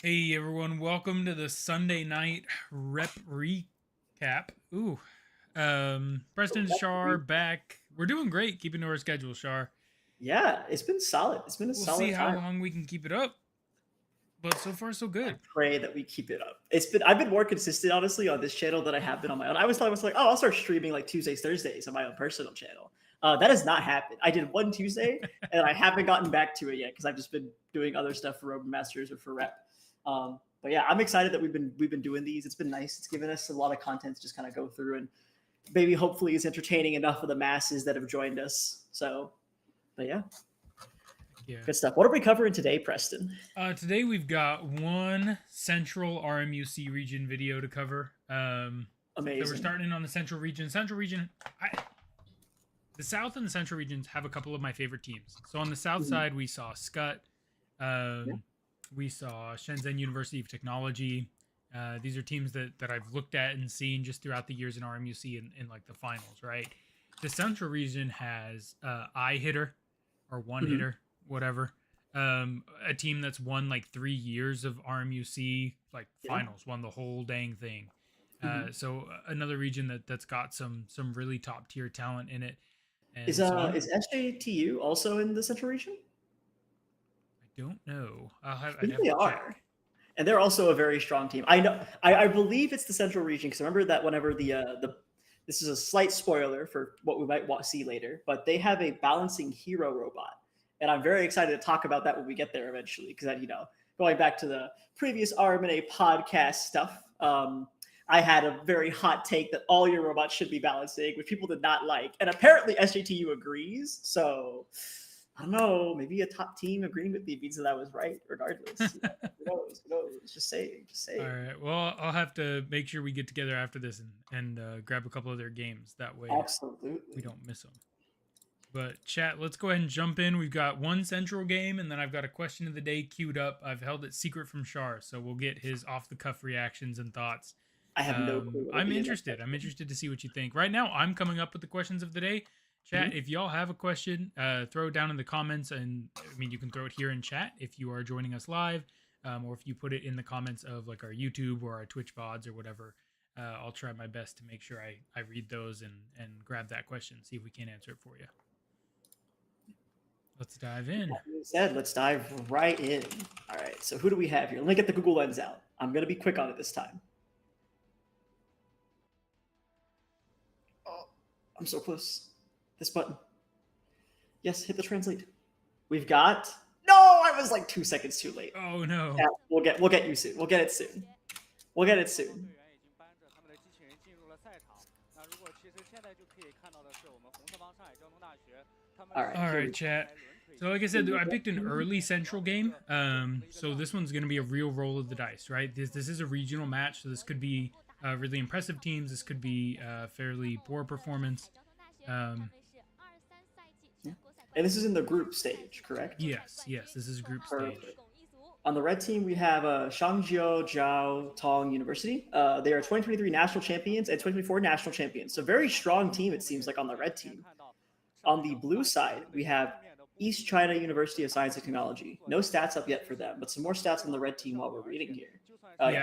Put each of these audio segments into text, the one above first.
Hey everyone, welcome to the Sunday night rep recap. Preston and Shaur back. We're doing great, keeping to our schedule, Shaur. Yeah, it's been solid. It's been a We'll see solid how time. long we can keep it up, but so far so I good. pray that we keep it up. I've been more consistent honestly on this channel than I have been on my own. I was thought I was like, oh, I'll start streaming like Tuesdays, Thursdays on my own personal channel. That has not happened. I did one Tuesday and I haven't gotten back to it yet because I've just been doing other stuff for Roadmasters or for Rep. But yeah, I'm excited that we've been doing these. It's been nice. It's given us a lot of content to just kind of go through and maybe hopefully is entertaining enough for the masses that have joined us. So, but yeah. Yeah. Good stuff. What are we covering today, Preston? Today we've got one central RMUC region video to cover. Amazing. So we're starting in on the central region. The South and the Central regions have a couple of my favorite teams. So on the South side, we saw Scut. We saw Shenzhen University of Technology. These are teams that I've looked at and seen just throughout the years in RMUC in like the finals, right? The Central region has I hitter or one hitter, whatever. A team that's won like 3 years of RMUC like finals, won the whole dang thing. So another region that's got some really top tier talent in it. And Is SJTU also in the Central region? I don't know. I I'd think have they to are. check. And they're also a very strong team. I know. I believe it's the Central region because I remember that whenever the this is a slight spoiler for what we might see later, but they have a balancing hero robot, and I'm very excited to talk about that when we get there eventually. Because going back to the previous RMNA podcast stuff, I had a very hot take that all your robots should be balancing, which people did not like, and apparently SJTU agrees. So I don't know, maybe a top team agreeing with me means that I was right, regardless. Who knows? Who knows? Just saying. All right. Well, I'll have to make sure we get together after this and grab a couple of their games. That way, Absolutely, we don't miss them. But chat, let's go ahead and jump in. We've got one central game, and then I've got a question of the day queued up. I've held it secret from Shaur, so we'll get his off the cuff reactions and thoughts. I have no clue. I'm interested. I'm interested to see what you think. Right now, I'm coming up with the questions of the day. Chat, if y'all have a question, throw it down in the comments. And I mean, you can throw it here in chat if you are joining us live, or if you put it in the comments of like our YouTube or our Twitch VODs or whatever. I'll try my best to make sure I read those and grab that question, see if we can answer it for you. Let's dive in. That being said, let's dive right in. All right, so who do we have here? Let me get the Google Lens out. I'm going to be quick on it this time. Oh, I'm so close. This button. Yes, hit the translate. We've got... No, I was like 2 seconds too late. Oh, no. Yeah, we'll get you soon. We'll get it soon. We'll get it soon. All right, chat. So like I said, I picked an early central game. So this one's going to be a real roll of the dice, right? This is a regional match, so this could be really impressive teams. This could be fairly poor performance. And this is in the group stage, correct? Yes, this is group stage. On the red team, we have Shangjiu Jiao Tong University. They are 2023 national champions and 2024 national champions. So very strong team, it seems like, on the red team. On the blue side, we have East China University of Science and Technology. No stats up yet for them, but some more stats on the red team while we're reading here.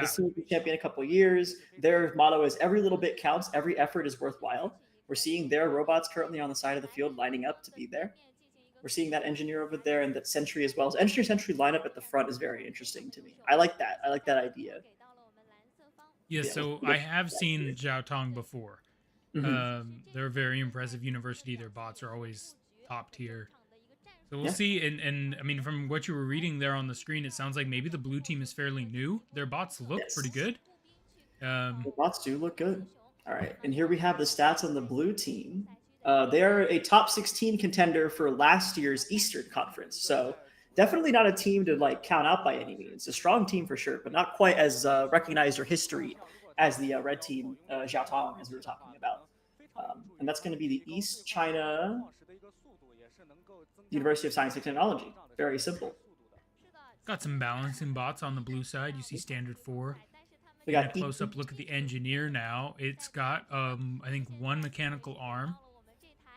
This team has been champion a couple of years. Their motto is every little bit counts, every effort is worthwhile. We're seeing their robots currently on the side of the field lining up to be there. We're seeing that engineer over there and that sentry as well. So engineer sentry lineup at the front is very interesting to me. I like that. I like that idea. Yeah, so I have seen Jiao Tong before. They're a very impressive university. Their bots are always top tier. So we'll see. And I mean, from what you were reading there on the screen, it sounds like maybe the blue team is fairly new. Their bots look pretty good. The bots do look good. All right. And here we have the stats on the blue team. They are a top 16 contender for last year's Eastern Conference. So definitely not a team to like count out by any means. A strong team for sure, but not quite as recognized or history as the red team, Jiao Tong, as we were talking about. And that's going to be the East China University of Science and Technology. Very simple. Got some balancing bots on the blue side. You see standard 4. We got a close-up look at the engineer now. It's got, I think, one mechanical arm.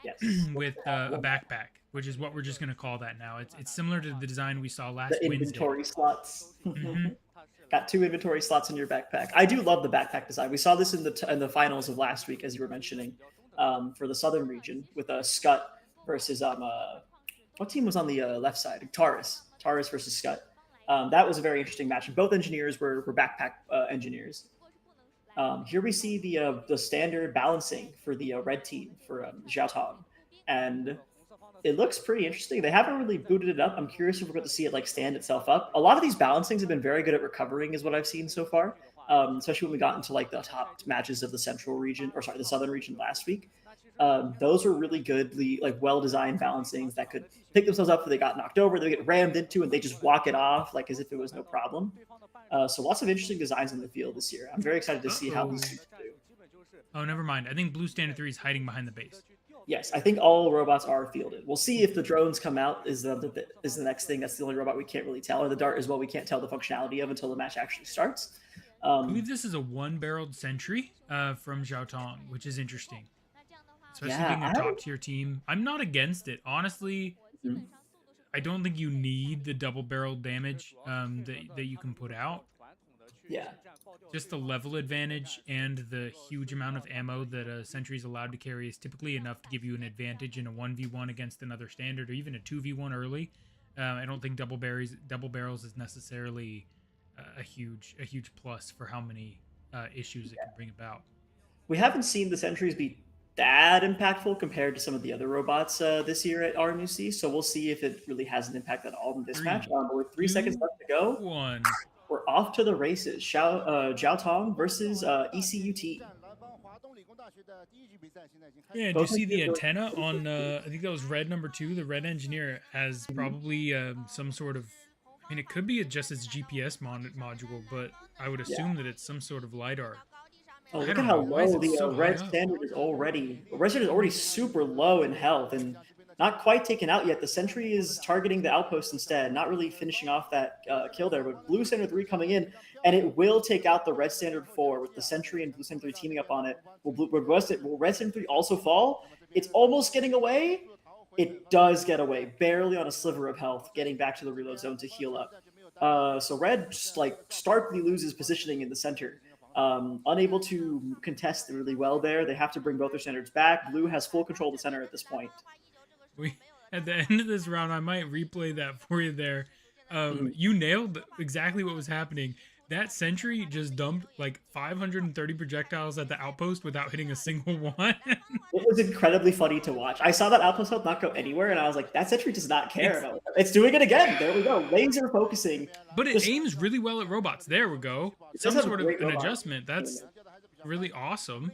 Yes. with a backpack, which is what we're just going to call that now. It's similar to the design we saw last The Wednesday. inventory slots. Hmm. Got 2 inventory slots in your backpack. I do love the backpack design. We saw this in the finals of last week, as you were mentioning, for the Southern region with a Scut versus what team was on the left side? Taurus versus Scut. That was a very interesting match. And both engineers were backpack engineers. Here we see the standard balancing for the red team for Xiaotong, and it looks pretty interesting. They haven't really booted it up. I'm curious if we're going to see it like stand itself up. A lot of these balancings have been very good at recovering, is what I've seen so far. Especially when we got into like the top matches of the central region, or sorry, the southern region last week. Those were really good, like well-designed balancings that could pick themselves up if they got knocked over, they get rammed into, and they just walk it off like as if it was no problem. So lots of interesting designs in the field this year. I'm very excited to see how these teams do. Oh, never mind. I think Blue Standard 3 is hiding behind the base. Yes, I think all robots are fielded. We'll see if the drones come out is the next thing. That's the only robot we can't really tell. Or the dart is what we can't tell the functionality of until the match actually starts. I believe this is a one-barreled sentry from Xiaotong, which is interesting. Especially being a top-tier team. I'm not against it. Honestly, I don't think you need the double-barrel damage that you can put out. Yeah. Just the level advantage and the huge amount of ammo that a sentry is allowed to carry is typically enough to give you an advantage in a 1v1 against another standard, or even a 2v1 early. I don't think double barrels is necessarily a huge plus for how many issues it can bring about. We haven't seen the sentries be that impactful compared to some of the other robots this year at RMUC, so we'll see if it really has an impact at all in this match. With 3 seconds left to go, we're off to the races. Xiaotong versus ECUT. Yeah, do you see the antenna on, I think that was red number 2, the red engineer has probably some sort of, I mean, it could be just its GPS module, but I would assume that it's some sort of LiDAR. Oh, look at how low the red standard is already. The red standard is already super low in health and not quite taken out yet. The sentry is targeting the outpost instead, not really finishing off that kill there. But blue standard 3 coming in, and it will take out the red standard 4 with the sentry and blue standard 3 teaming up on it. Will red standard 3 also fall? It's almost getting away. It does get away, barely on a sliver of health, getting back to the reload zone to heal up. So red just like starkly loses positioning in the center. Unable to contest really well there. They have to bring both their standards back. Blue has full control of the center at this point. At the end of this round, I might replay that for you there. You nailed exactly what was happening. That sentry just dumped like 530 projectiles at the outpost without hitting a single one. It was incredibly funny to watch. I saw that outpost health not go anywhere, and I was like, that sentry does not care. It's doing it again. There we go. Laser focusing. But it aims really well at robots. There we go. Some sort of an adjustment. That's really awesome.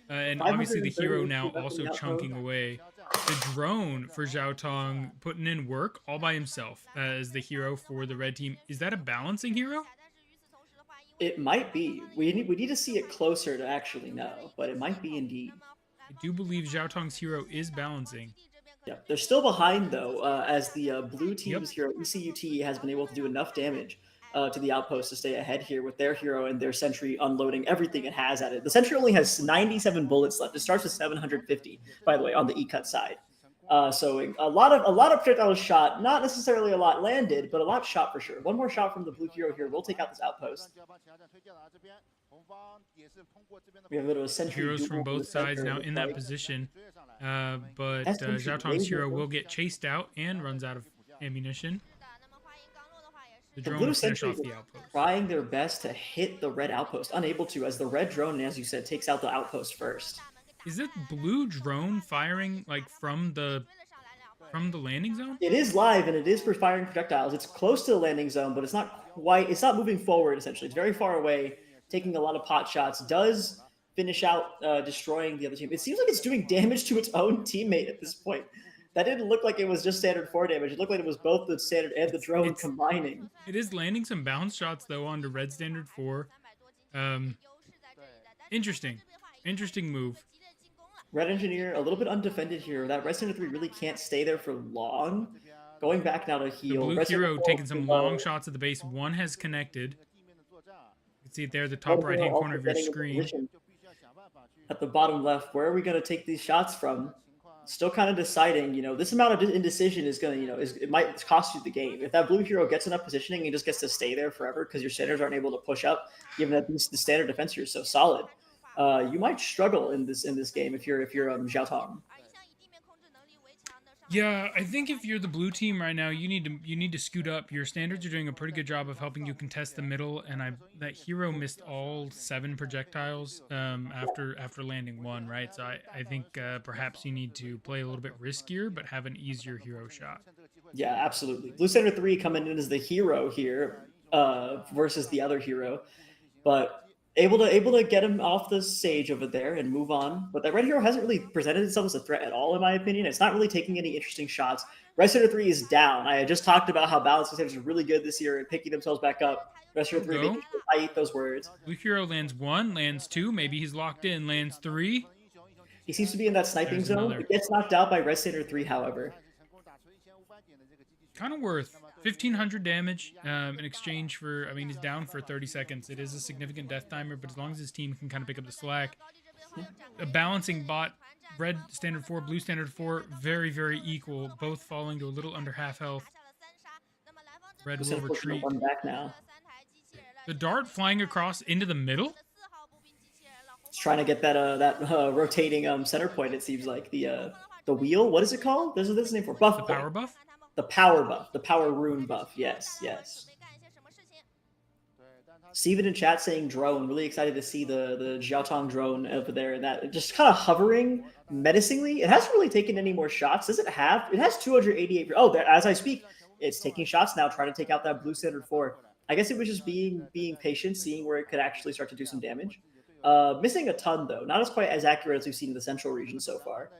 And obviously the hero now also chunking away. The drone for Xiaotong putting in work all by himself as the hero for the red team. Is that a balancing hero? It might be. We need to see it closer to actually know, but it might be indeed. I do believe Xiaotong's hero is balancing. Yeah, they're still behind though, as the blue team's hero ECUT has been able to do enough damage to the outpost to stay ahead here with their hero and their sentry unloading everything it has at it. The sentry only has 97 bullets left. It starts with 750, by the way, on the E-cut side. So a lot of projectiles shot, not necessarily a lot landed, but a lot shot for sure. One more shot from the blue hero here will take out this outpost. We have a bit of a sentry. Heroes from both sides now in that position, but Xiaotong's hero will get chased out and runs out of ammunition. The drone will finish off the outpost. Trying their best to hit the red outpost, unable to, as the red drone, as you said, takes out the outpost first. Is it blue drone firing like from the landing zone? It is live and it is for firing projectiles. It's close to the landing zone, but it's not moving forward essentially. It's very far away, taking a lot of pot shots. Does finish out destroying the other team. It seems like it's doing damage to its own teammate at this point. That didn't look like it was just standard 4 damage. It looked like it was both the standard and the drone combining. It is landing some bounce shots though onto red standard 4. Interesting move. Red engineer a little bit undefended here. That red standard 3 really can't stay there for long. Going back now to heal. The blue hero taking some long shots at the base. One has connected. You can see it there, the top right-hand corner of your screen. At the bottom left, where are we going to take these shots from? Still kind of deciding, this amount of indecision is going to, it might cost you the game. If that blue hero gets enough positioning and just gets to stay there forever because your standards aren't able to push up, given that the standard defense here is so solid, you might struggle in this game if you're Xiao Tong. Yeah, I think if you're the blue team right now, you need to scoot up. Your standards are doing a pretty good job of helping you contest the middle, and that hero missed all 7 projectiles after landing 1, right? So I think perhaps you need to play a little bit riskier, but have an easier hero shot. Yeah, absolutely. Blue Standard 3 coming in as the hero here versus the other hero, but able to get him off the stage over there and move on. But that red hero hasn't really presented itself as a threat at all, in my opinion. It's not really taking any interesting shots. Red Standard 3 is down. I had just talked about how balancing standards are really good this year and picking themselves back up. Red Standard 3 making sure I eat those words. Blue hero lands 1, lands 2, maybe he's locked in, lands 3. He seems to be in that sniping zone. It gets knocked out by Red Standard 3, however. Kind of worth 1,500 damage in exchange for, I mean, he's down for 30 seconds. It is a significant death timer, but as long as his team can kind of pick up the slack. A balancing bot, red standard 4, blue standard 4, very, very equal, both falling to a little under half health. Red will retreat. One back now. The dart flying across into the middle. It's trying to get that rotating center point, it seems like. The wheel, what is it called? There's a name for buff. The power buff? The power buff, the power rune buff. Yes. Steven in chat saying drone. Really excited to see the Xiaotong drone over there, and that just kind of hovering menacingly. It hasn't really taken any more shots. Does it have? It has 288. Oh, as I speak, it's taking shots now, trying to take out that blue standard 4. I guess it was just being patient, seeing where it could actually start to do some damage. Missing a ton though, not as quite as accurate as we've seen in the central region so far.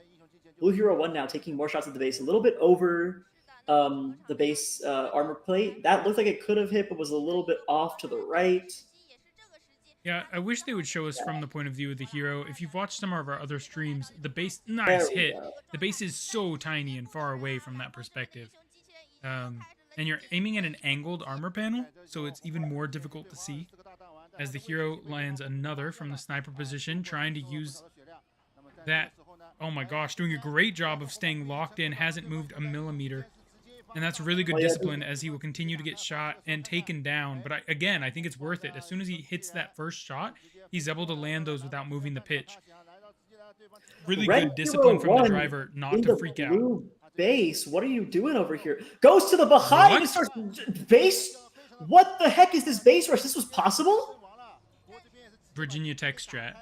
Blue hero 1 now taking more shots at the base, a little bit over the base armor plate. That looked like it could have hit, but was a little bit off to the right. Yeah, I wish they would show us from the point of view of the hero. If you've watched some of our other streams, the base, nice hit. The base is so tiny and far away from that perspective. And you're aiming at an angled armor panel, so it's even more difficult to see. As the hero lands another from the sniper position, trying to use that. Oh my gosh, doing a great job of staying locked in, hasn't moved a millimeter. And that's really good discipline as he will continue to get shot and taken down. But I think it's worth it. As soon as he hits that first shot, he's able to land those without moving the pitch. Really good discipline from the driver not to freak out. Base, what are you doing over here? Goes to the behind and starts base. What the heck is this base rush? This was possible? Virginia Tech strat.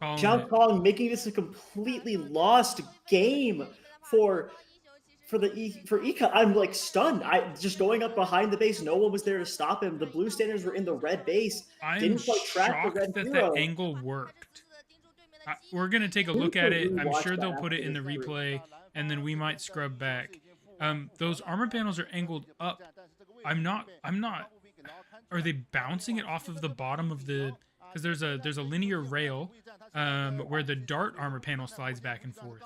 Zhao Kong making this a completely lost game for Ika. I'm like stunned. Just going up behind the base. No one was there to stop him. The blue standards were in the red base. I'm shocked that angle worked. We're gonna take a look at it. I'm sure they'll put it in the replay, and then we might scrub back. Those armor panels are angled up. I'm not. Are they bouncing it off of the bottom of the? Because there's a linear rail where the dart armor panel slides back and forth.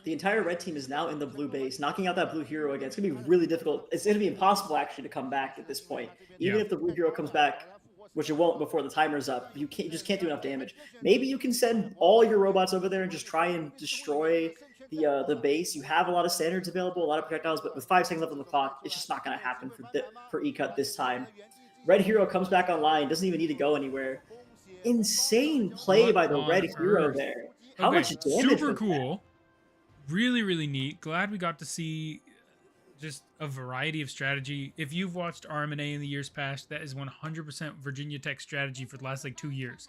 The entire red team is now in the blue base, knocking out that blue hero again. It's gonna be really difficult. It's gonna be impossible actually to come back at this point. Even if the blue hero comes back, which it won't before the timer's up, you just can't do enough damage. Maybe you can send all your robots over there and just try and destroy the base. You have a lot of standards available, a lot of projectiles, but with 5 seconds left on the clock, it's just not going to happen for E-Cut this time. Red hero comes back online, doesn't even need to go anywhere. Insane play by the red hero there. How much damage? Super cool. Really, really neat. Glad we got to see just a variety of strategy. If you've watched RMNA in the years past, that is 100% Virginia Tech strategy for the last 2 years.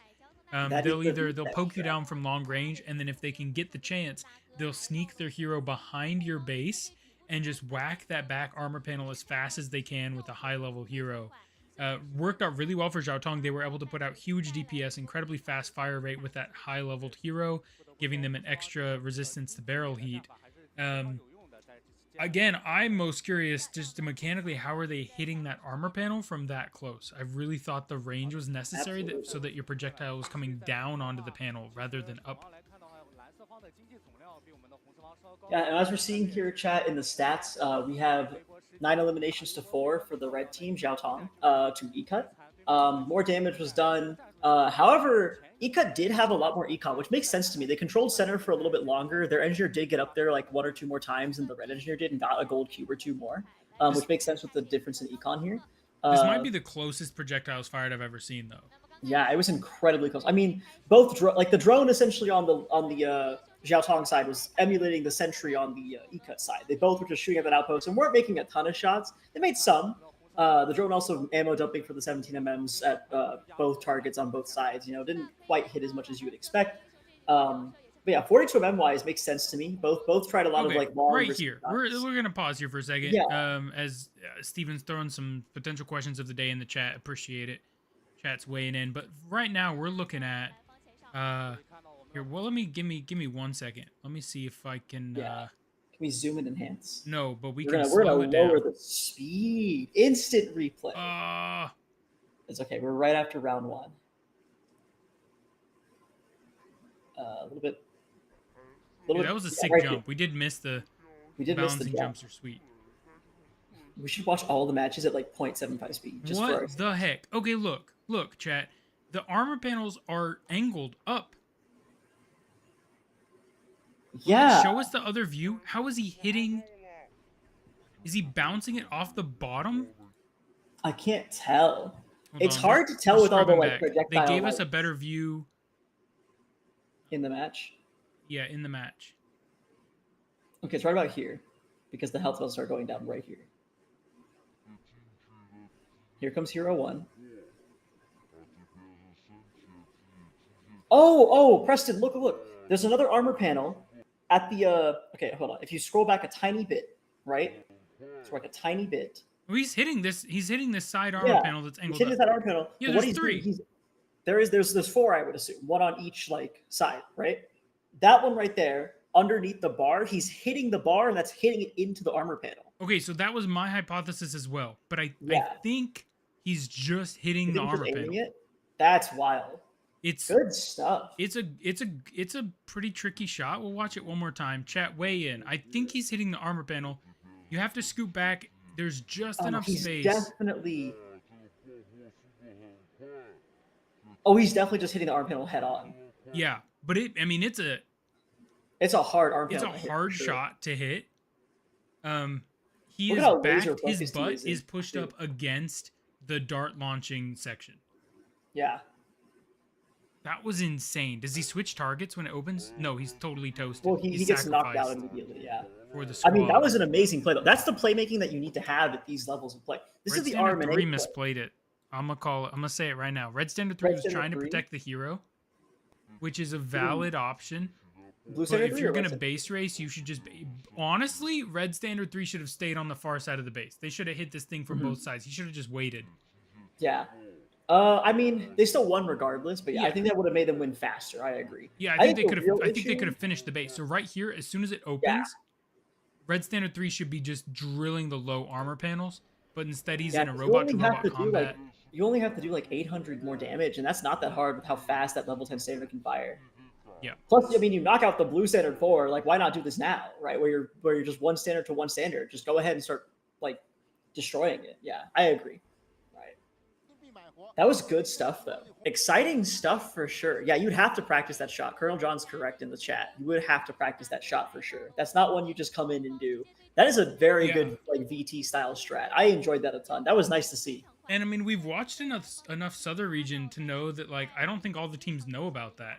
They'll poke you down from long range, and then if they can get the chance, they'll sneak their hero behind your base and just whack that back armor panel as fast as they can with a high-level hero. Worked out really well for Xiaotong. They were able to put out huge DPS, incredibly fast fire rate with that high-leveled hero, giving them an extra resistance to barrel heat. Again, I'm most curious just mechanically, how are they hitting that armor panel from that close? I really thought the range was necessary so that your projectile was coming down onto the panel rather than up. Yeah, and as we're seeing here, chat, in the stats, we have 9 eliminations to 4 for the red team, Xiaotong, to E-Cut. More damage was done. However, Ika did have a lot more econ, which makes sense to me. They controlled center for a little bit longer. Their engineer did get up there like 1 or 2 more times than the red engineer did and got a gold cube or 2 more, This, which makes sense with the difference in econ here. this might be the closest projectiles fired I've ever seen, though. Yeah, it was incredibly close. I mean, both like the drone essentially on the Xiao Tong side was emulating the sentry on the Ika side. They both were just shooting at that outpost and weren't making a ton of shots. They made some. The drone also ammo dumping for the 17 MMs at both targets on both sides. You know, didn't quite hit as much as you would expect. But yeah, 42 MM wise makes sense to me. Both tried a lot of like long. Right here, we're gonna pause here for a second. Yeah. As Steven's throwing some potential questions of the day in the chat. Appreciate it. Chat's weighing in, but right now we're looking at here. Well, give me 1 second. Let me see if I can. Can we zoom and enhance? No, but we're gonna lower the speed. Instant replay. It's okay. We're right after round 1. A little bit. That was a sick jump. Here. We did miss the. Balancing jumps are sweet. We should watch all the matches at like 0.75 speed. Just what the heck? Okay, look, chat. The armor panels are angled up. Yeah. Show us the other view. How is he hitting? Is he bouncing it off the bottom? I can't tell. It's hard to tell with all the like projectile. They gave us a better view in the match. Yeah, in the match. Okay, it's right about here, because the health levels start going down right here. Here comes Hero 1. Oh, Preston, look. There's another armor panel at the, okay, hold on. If you scroll back a tiny bit, right? So like a tiny bit. Well, he's hitting this side armor panel that's angled up. He's hitting that armor panel. Yeah, there's 3. There's 4, I would assume. 1 on each, like, side, right? That one right there, underneath the bar, he's hitting the bar, and that's hitting it into the armor panel. Okay, so that was my hypothesis as well. But I think he's just hitting the armor panel. That's wild. It's good stuff. It's a pretty tricky shot. We'll watch it one more time. Chat, weigh in. I think he's hitting the armor panel. You have to scoot back. There's just enough space. Definitely. Oh, he's definitely just hitting the arm panel head on. Yeah, but it's a hard arm panel. It's a hard shot to hit. He is back. His butt is pushed up against the dart launching section. Yeah. That was insane. Does he switch targets when it opens? No, he's totally toasted. Well, he gets knocked out immediately, yeah. For the squad. I mean, that was an amazing play, though. That's the playmaking that you need to have at these levels of play. This is the RMUC 3 misplayed it. I'm gonna say it right now. Red Standard 3 was trying to protect the hero, which is a valid option. Blue but if you're gonna base race, you should just honestly, Red Standard 3 should have stayed on the far side of the base. They should have hit this thing from both sides. He should have just waited. Yeah. I mean, they still won regardless, but I think that would have made them win faster. I agree. Yeah, I think they could have. I think they could have finished the base. So right here, as soon as it opens, Red Standard 3 should be just drilling the low armor panels, but instead he's in a robot-to-robot combat. You only have to do like 800 more damage, and that's not that hard with how fast that level 10 standard can fire. Yeah. Plus, I mean, you knock out the blue standard 4. Like, why not do this now, right? Where you're just 1 standard to 1 standard. Just go ahead and start like destroying it. Yeah, I agree. That was good stuff, though. Exciting stuff for sure. Yeah, you'd have to practice that shot. Colonel John's correct in the chat. You would have to practice that shot for sure. That's not one you just come in and do. That is a very good like VT style strat. I enjoyed that a ton. That was nice to see. And I mean, we've watched enough Southern region to know that like I don't think all the teams know about that.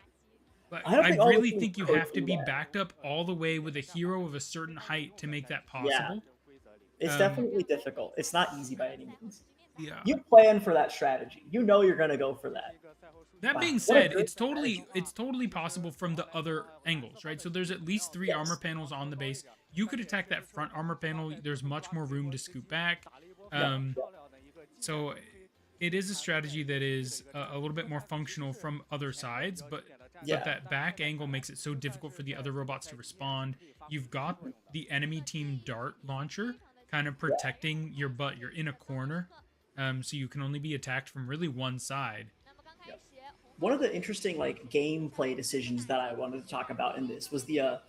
But I really think you have to be backed up all the way with a hero of a certain height to make that possible. Yeah. It's definitely difficult. It's not easy by any means. Yeah. You plan for that strategy. You know you're gonna go for that. That being said, it's totally possible from the other angles, right? So there's at least 3 armor panels on the base. You could attack that front armor panel. There's much more room to scoot back. So it is a strategy that is a little bit more functional from other sides, but that back angle makes it so difficult for the other robots to respond. You've got the enemy team dart launcher kind of protecting your butt. You're in a corner. So you can only be attacked from really one side. One of the interesting like gameplay decisions that I wanted to talk about in this was the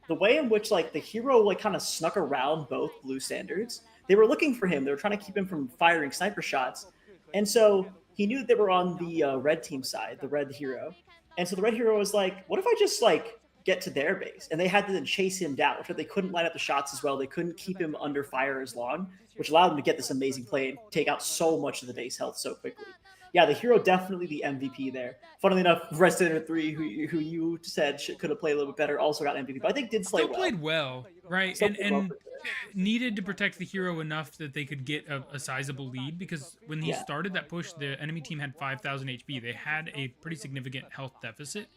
way in which like the hero like kind of snuck around both blue standards. They were looking for him. They were trying to keep him from firing sniper shots. And so he knew that they were on the red team side, the red hero, and so the red hero was like, "What if I just like get to their base?" And they had to then chase him down, which they couldn't line up the shots as well. They couldn't keep him under fire as long, which allowed him to get this amazing play and take out so much of the base health so quickly. Yeah, the hero definitely the MVP there. Funnily enough, Resident 3, who you said could have played a little bit better, also got MVP, but I think did play Still well. played well, right? Still And played well and for sure. needed to protect the hero enough that they could get a sizable lead, because when he Yeah. started that push, the enemy team had 5,000 HP. They had a pretty significant health deficit.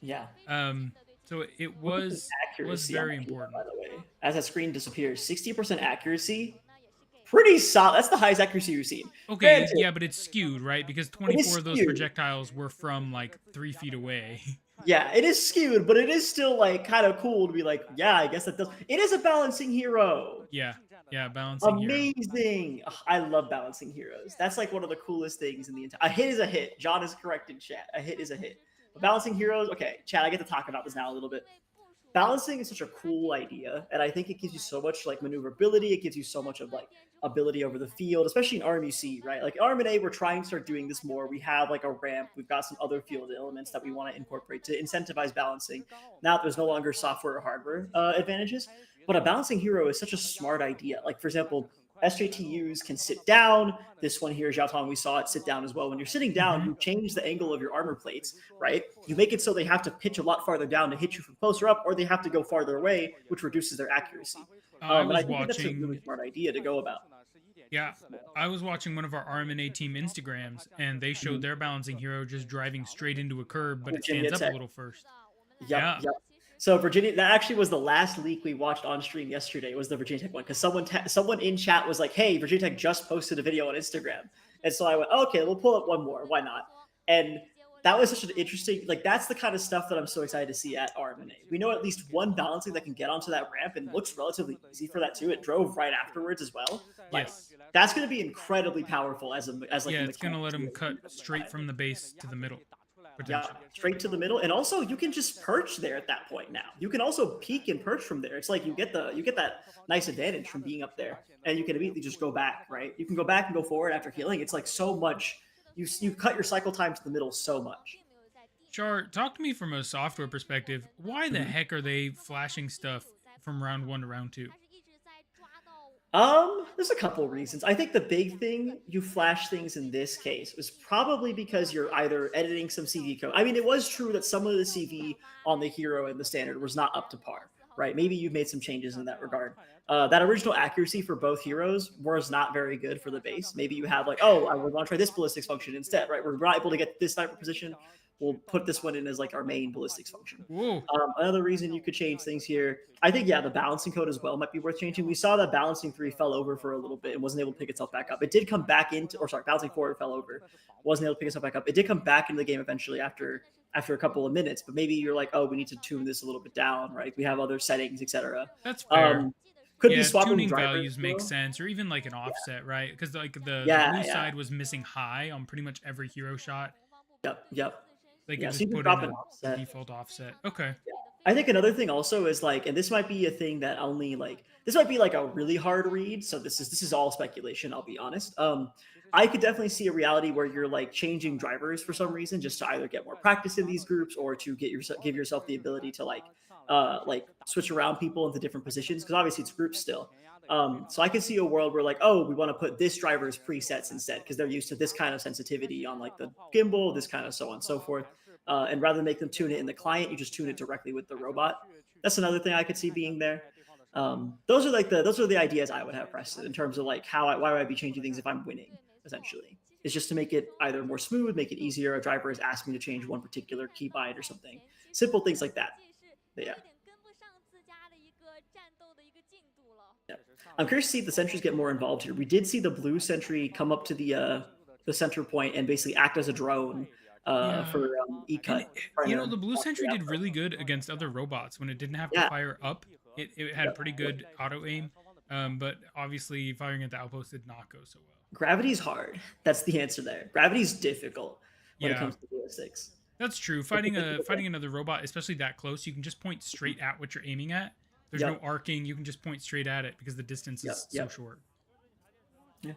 Yeah. So it Look at the was accuracy on very that hero, important. by the way. As that screen disappears, 60% accuracy. Pretty solid. That's the highest accuracy you've seen. Okay, Granted, yeah, but it's skewed, right? Because it 24 is of those skewed. projectiles were from like 3 feet away. Yeah, it is skewed, but it is still like kind of cool to be like, yeah, I guess that does. It is a balancing hero. Yeah, balancing hero. Amazing. Ugh, I love balancing heroes. That's like one of the coolest things in the entire. A hit is a hit. John is correct in chat. A hit is a hit. But balancing heroes, okay, chat. I get to talk about this now a little bit. Balancing is such a cool idea, and I think it gives you so much like maneuverability. It gives you so much of like ability over the field, especially in RMUC, right? Like RMNA, we're trying to start doing this more. We have like a ramp. We've got some other field elements that we want to incorporate to incentivize balancing. Now there's no longer software or hardware advantages, but a balancing hero is such a smart idea. Like for example, SJTUs can sit down. This one here, Xiaotong, we saw it sit down as well. When you're sitting down, you change the angle of your armor plates, right? You make it so they have to pitch a lot farther down to hit you from closer up, or they have to go farther away, which reduces their accuracy. I And I was think that's a watching. really smart idea to go about. Yeah, I was watching one of our RMNA team Instagrams, and they showed their balancing hero just driving straight into a curb, but it Virginia stands up a Tech. little first. Yep, Yeah. yep. So Virginia, that actually was the last leak we watched on stream yesterday. Was the Virginia Tech one because someone in chat was like, "Hey, Virginia Tech just posted a video on Instagram," and so I went, oh, "Okay, we'll pull up one more. Why not?" And that was such an interesting, like that's the kind of stuff that I'm so excited to see at RMNA. We know at least one balancing that can get onto that ramp and looks relatively easy for that too. It drove right afterwards as well. Like Yes. that's going to be incredibly powerful as like Yeah, a it's gonna let him mechanic cut too. straight from the base to the middle. Yeah, Potentially. straight to the middle, and also you can just perch there at that point. Now you can also peek and perch from there. It's like you get that nice advantage from being up there, and you can immediately just go back. Right, you can go back and go forward after healing. It's like so much. You cut your cycle time to the middle so much. Char, talk to me from a software perspective. Why the heck are they flashing stuff from round 1 to round 2? There's a couple reasons. I think the big thing you flash things in this case was probably because you're either editing some CV code. I mean, it was true that some of the CV on the hero and the standard was not up to par, right? Maybe you've made some changes in that regard. That original accuracy for both heroes was not very good for the base. Maybe you have like, oh, I would want to try this ballistics function instead, right? We're not able to get this sniper position. We'll put this one in as like our main ballistics function. Whoa. Another reason you could change things here, I think, yeah, the balancing code as well might be worth changing. We saw that balancing 3 fell over for a little bit and wasn't able to pick itself back up. It did come back into, or sorry, balancing 4 fell over, wasn't able to pick itself back up. It did come back into the game eventually after a couple of minutes, but maybe you're like, oh, we need to tune this a little bit down, right? We have other settings, etc. That's fair. Could Yeah, be swapping tuning drivers, values make though. sense, or even like an offset, right? Because like the blue side was missing high on pretty much every hero shot. Yep. They could Yeah, so just you can put drop in an a offset. default offset. Okay. I think another thing also is like, and this might be a thing that only like this might be like a really hard read. So this is all speculation. I'll be honest. I could definitely see a reality where you're like changing drivers for some reason, just to either get more practice in these groups or to give yourself the ability to like switch around people into different positions because obviously it's groups still. So I could see a world where like, oh, we want to put this driver's presets instead because they're used to this kind of sensitivity on like the gimbal, this kind of so on and so forth. And rather than make them tune it in the client, you just tune it directly with the robot. That's another thing I could see being there. Those are the ideas I would have, Preston, in terms of like why would I be changing things if I'm winning? Essentially, it's just to make it either more smooth, make it easier. A driver is asking me to change one particular keybind or something. Simple things like that. But yeah. I'm curious to see if the sentries get more involved here. We did see the blue sentry come up to the center point and basically act as a drone for E-cut. The blue sentry did really good against other robots when it didn't have to fire up. It had pretty good auto aim, but obviously firing at the outpost did not go so well. Gravity's hard. That's the answer there. Gravity's difficult when it comes to ballistics. That's true. Fighting another robot, especially that close, you can just point straight at what you're aiming at. There's no arcing. You can just point straight at it because the distance is so short. Yeah.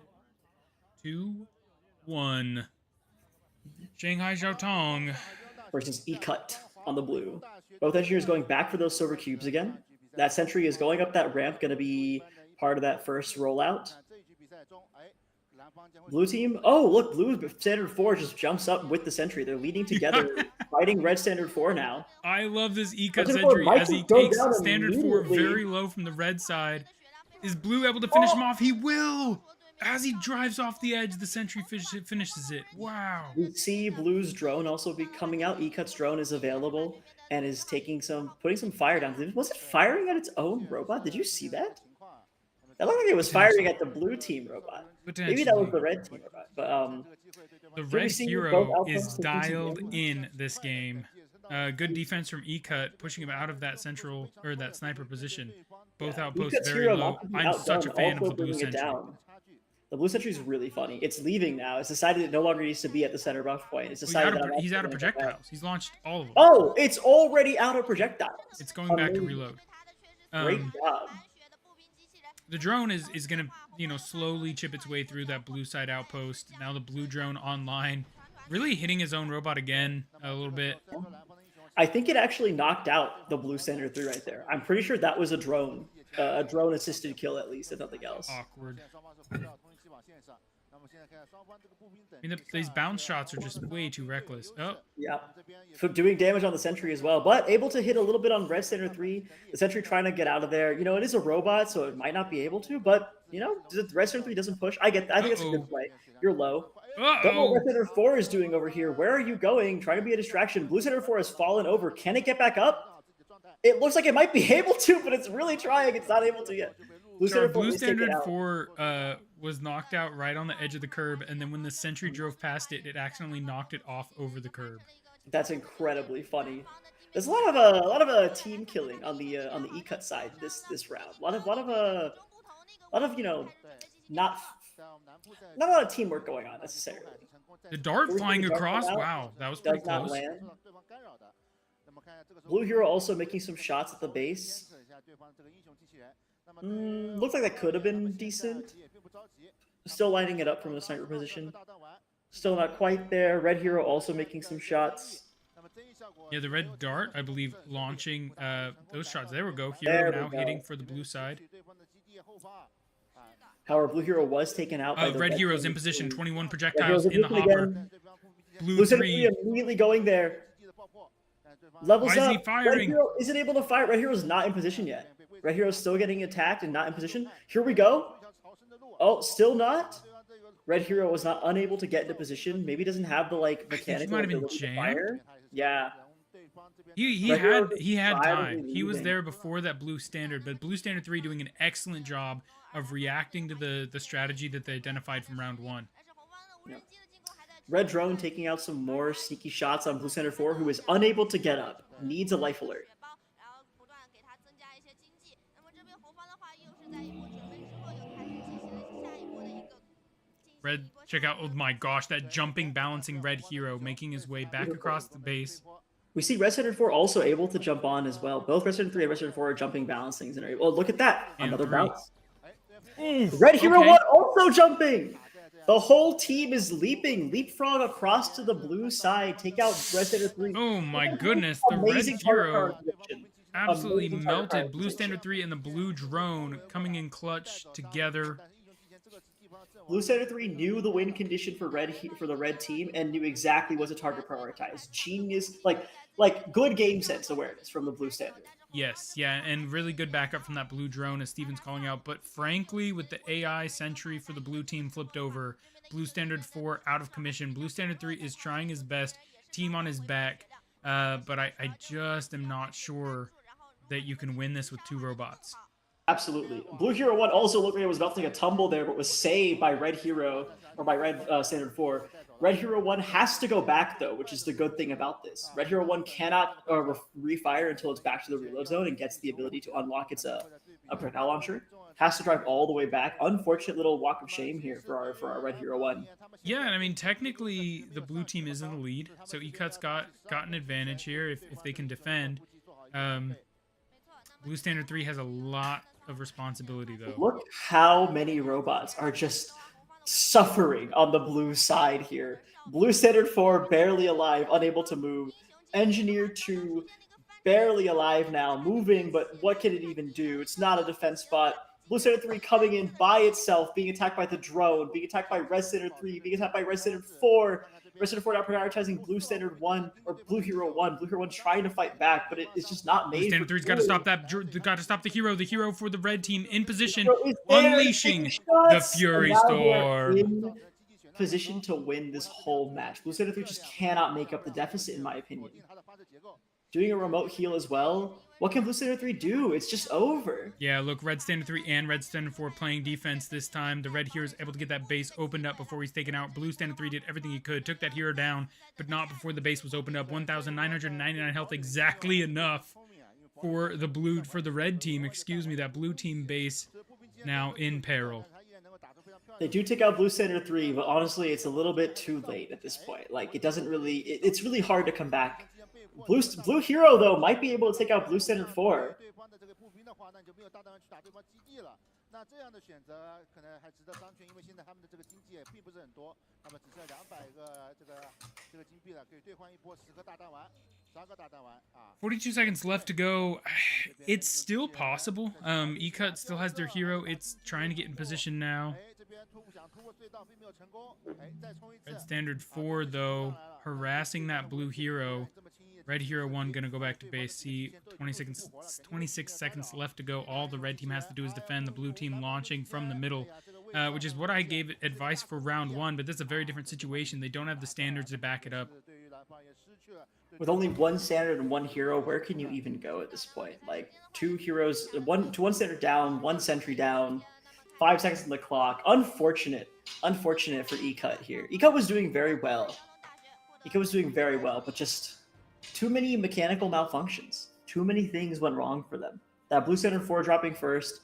2-1. Shanghai Xiaotong. versus E-Cut on the blue. Both engineers going back for those silver cubes again. That sentry is going up that ramp, going to be part of that first rollout. Blue team. Oh, look, blue standard 4 just jumps up with the sentry. They're leading together, fighting red standard 4 now. I love this E-Cut Standard 4 sentry might as he just go takes down standard 4 immediately. very low from the red side. Is blue able to finish him off? He will! As he drives off the edge, the sentry finishes it. Wow. We see blue's drone also be coming out. E-Cut's drone is available and is putting some fire down. Was it firing at its own robot? Did you see that? That looked like it was firing at the blue team robot. Maybe that was the red team robot. But the red hero is dialed in this game. Good defense from E-Cut, pushing him out of that central or that sniper position. Both outposts very low. I'm such a fan of the blue sentry. The blue sentry is really funny. It's leaving now. It's decided it no longer needs to be at the center buff point. It's decided he's out of projectiles. He's launched all of them. Oh, it's already out of projectiles. It's going back to reload. Great job. The drone is going to, slowly chip its way through that blue side outpost. Now the blue drone online, really hitting his own robot again a little bit. I think it actually knocked out the blue standard 3 right there. I'm pretty sure that was a drone assisted kill at least, if nothing else. Awkward. I mean, these bounce shots are just way too reckless. Oh. Yeah. So doing damage on the sentry as well, but able to hit a little bit on red standard 3. The sentry trying to get out of there. It is a robot, so it might not be able to, but, the red standard 3 doesn't push. I get that. I think it's a good play. You're low. Don't know what red standard 4 is doing over here. Where are you going? Trying to be a distraction. Blue standard 4 has fallen over. Can it get back up? It looks like it might be able to, but it's really trying. It's not able to yet. Blue standard 4 was knocked out right on the edge of the curb, and then when the sentry drove past it, it accidentally knocked it off over the curb. That's incredibly funny. There's a lot of team killing on the E-Cut side this round. A lot of not a lot of teamwork going on necessarily. The dart flying across. Wow, that was pretty close. Land. Blue hero also making some shots at the base. Looks like that could have been decent. Still lining it up from the sniper position. Still not quite there. Red hero also making some shots. Yeah, the red dart, I believe, launching those shots. There we go. Hero now hitting for the blue side. However, blue hero was taken out by the red hero's in position. 21 projectiles in the hopper. Again. Blue 3 immediately going there. Levels up. Why is he firing? Red hero isn't able to fire. Red hero's not in position yet. Red hero's still getting attacked and not in position. Here we go. Oh, still not. Red hero was not unable to get into position. Maybe doesn't have the mechanical ability to fire. Yeah. He had time. He was there before that blue standard, but blue standard 3 doing an excellent job of reacting to the strategy that they identified from round 1. Yeah. Red drone taking out some more sneaky shots on blue standard 4, who is unable to get up. Needs a life alert. Red, check out, oh my gosh, that jumping, balancing red hero making his way back across the base. We see red standard 4 also able to jump on as well. Both red standard 3 and red standard 4 are jumping, balancing. Oh, look at that. Another bounce. Red hero 1 also jumping. The whole team is leapfrog across to the blue side, take out red standard 3. Oh my goodness, the red hero absolutely melted. Blue standard 3 and the blue drone coming in clutch together. Blue standard 3 knew the win condition for the red team and knew exactly what to target prioritize. Genius, like good game sense awareness from the blue standard. Yes, yeah, and really good backup from that blue drone, as Steven's calling out. But frankly, with the AI sentry for the blue team flipped over, blue standard 4 out of commission. Blue standard 3 is trying his best, team on his back, but I just am not sure that you can win this with 2 robots. Absolutely. Blue hero 1 also looked like it was about to take a tumble there, but was saved by red hero, or by red standard 4. Red hero 1 has to go back, though, which is the good thing about this. Red hero 1 cannot refire until it's back to the reload zone and gets the ability to unlock its a projectile launcher. Has to drive all the way back. Unfortunate little walk of shame here for our red hero 1. Yeah, and I mean, technically, the blue team is in the lead, so E-Cut's got an advantage here if they can defend. Blue standard 3 has a lot of responsibility, though. Look how many robots are just suffering on the blue side here. Blue standard 4 barely alive, unable to move. Engineer 2 barely alive now, moving, but what can it even do? It's not a defense spot. Blue Standard 3 coming in by itself, being attacked by the drone, being attacked by Red Standard 3, being attacked by Red Standard 4. Red Standard 4 now prioritizing Blue Standard 1, or Blue Hero 1. Blue Hero 1 trying to fight back, but it's just not made. Blue Standard 3's got to stop that. Got to stop the hero. The hero for the red team in position, unleashing the Fury Storm. In position to win this whole match. Blue Standard 3 just cannot make up the deficit, in my opinion. Doing a remote heal as well. What can Blue Standard 3 do? It's just over. Yeah, look, Red Standard 3 and Red Standard 4 playing defense this time. The red hero is able to get that base opened up before he's taken out. Blue Standard 3 did everything he could, took that hero down, but not before the base was opened up. 1,999 health, exactly enough for the red team. Excuse me, that blue team base now in peril. They do take out Blue Standard 3, but honestly, it's a little bit too late at this point. Like, it doesn't really... It's really hard to come back. Blue Hero, though, might be able to take out Blue Standard 4. $42 seconds left to go. It's still possible. E-Cut still has their hero. It's trying to get in position now. Red Standard 4, though, harassing that blue hero. Red Hero 1 going to go back to base C. 26 seconds left to go. All the red team has to do is defend. The blue team launching from the middle, which is what I gave advice for round 1, but that's a very different situation. They don't have the standards to back it up. With only one standard and one hero, where can you even go at this point? Like, two heroes, one standard down, one sentry down, 5 seconds on the clock. Unfortunate for E-Cut here. E-Cut was doing very well. But just... too many mechanical malfunctions. Too many things went wrong for them. That Blue Standard 4 dropping first,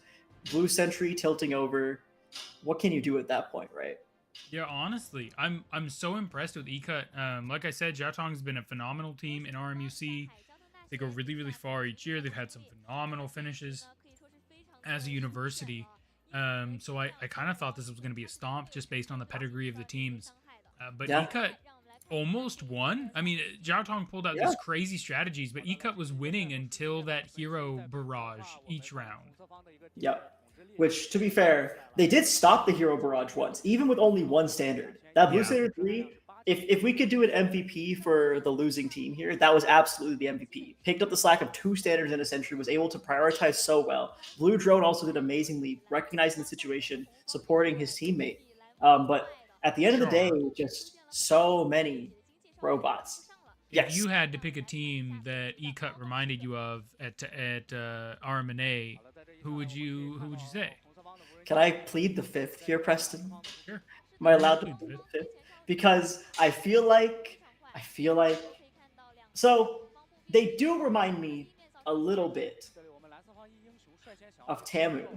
Blue Sentry tilting over. What can you do at that point, right? Yeah, honestly, I'm so impressed with E-Cut. Like I said, Jiaotong's been a phenomenal team in RMUC. They go really, really far each year. They've had some phenomenal finishes as a university. So I kind of thought this was going to be a stomp just based on the pedigree of the teams. But yeah. E-Cut almost won. I mean, Jiaotong pulled out these crazy strategies, but E-Cut was winning until that hero barrage each round. Yep. Which, to be fair, they did stop the hero barrage once, even with only one standard. That Blue Standard 3, if we could do an MVP for the losing team here, that was absolutely the MVP. Picked up the slack of 2 standards in a sentry, was able to prioritize so well. Blue Drone also did amazingly, recognizing the situation, supporting his teammate. But at the end of the day, just so many robots. If you had to pick a team that E-Cut reminded you of at RMNA, who would you say? Can I plead the 5th here, Preston? Sure. Am I allowed to plead the 5th? Because I feel like so they do remind me a little bit of Tamu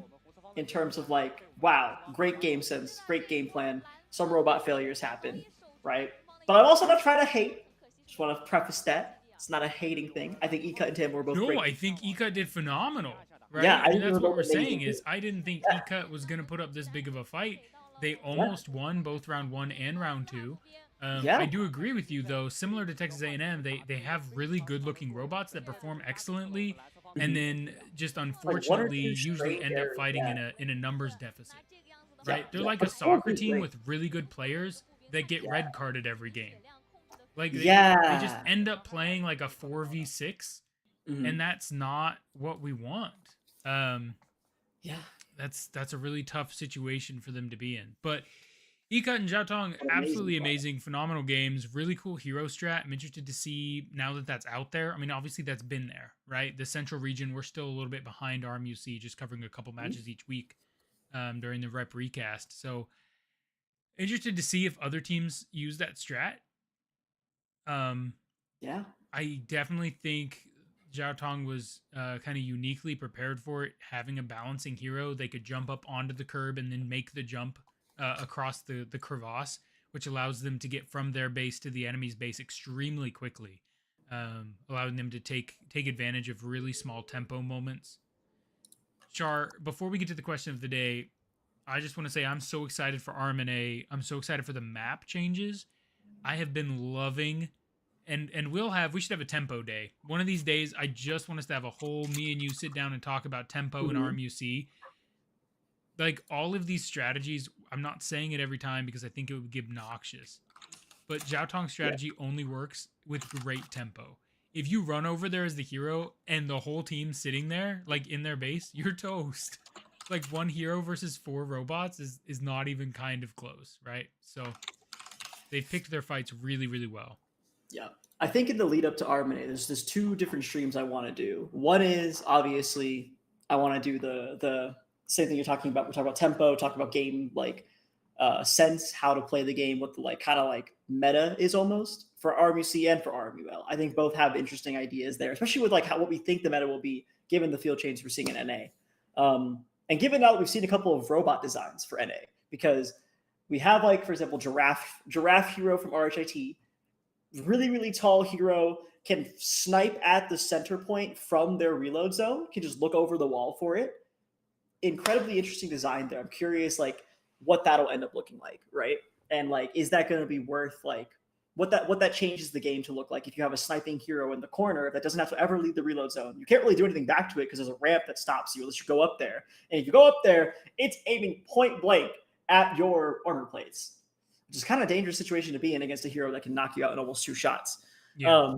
in terms of like, wow, great game sense, great game plan. Some robot failures happen, right? But I'm also not trying to hate. Just want to preface that. It's not a hating thing. I think E-Cut and Tamu were both great. No, I think E-Cut did phenomenal. Right? Yeah, I mean, that's what we're saying is I didn't think E-Cut was going to put up this big of a fight. They almost won both round 1 and round 2. I do agree with you, though. Similar to Texas A&M, they have really good-looking robots that perform excellently, and then just unfortunately usually end up fighting in a numbers deficit. Right? They're like a soccer team with really good players that get red carded every game. Like they just end up playing like a 4v6, and that's not what we want. That's a really tough situation for them to be in. But E-Cut and Jiaotong, absolutely amazing, phenomenal games, really cool hero strat. I'm interested to see now that that's out there. I mean, obviously that's been there, right? The Central region, we're still a little bit behind RMUC, just covering a couple matches each week during the rep recast. So interested to see if other teams use that strat. I definitely think Jiaotong was kind of uniquely prepared for it, having a balancing hero. They could jump up onto the curb and then make the jump across the crevasse, which allows them to get from their base to the enemy's base extremely quickly, allowing them to take advantage of really small tempo moments. Shaur, before we get to the question of the day, I just want to say I'm so excited for RMNA. I'm so excited for the map changes. I have been loving, and we should have a tempo day. One of these days, I just want us to have a whole me and you sit down and talk about tempo and RMUC. Like all of these strategies, I'm not saying it every time because I think it would get obnoxious. But Zhao Tong's strategy only works with great tempo. If you run over there as the hero and the whole team's sitting there, like in their base, you're toast. Like one hero versus 4 robots is not even kind of close, right? So they've picked their fights really, really well. Yeah. I think in the lead up to RMNA, there's 2 different streams I want to do. One is obviously I want to do the same thing you're talking about. We're talking about tempo, talk about game like sense, how to play the game, what the like kind of like meta is almost for RMUC and for RMUL. I think both have interesting ideas there, especially with like what we think the meta will be given the field change we're seeing in NA. And given that we've seen a couple of robot designs for NA, because we have like, for example, giraffe hero from RHIT, really, really tall hero, can snipe at the center point from their reload zone, can just look over the wall for it. Incredibly interesting design there. I'm curious like what that'll end up looking like, right? And like, is that going to be worth like what that changes the game to look like if you have a sniping hero in the corner that doesn't have to ever leave the reload zone? You can't really do anything back to it because there's a ramp that stops you unless you go up there. And if you go up there, it's aiming point blank at your armor plates, which is kind of a dangerous situation to be in against a hero that can knock you out in almost 2 shots. Yeah.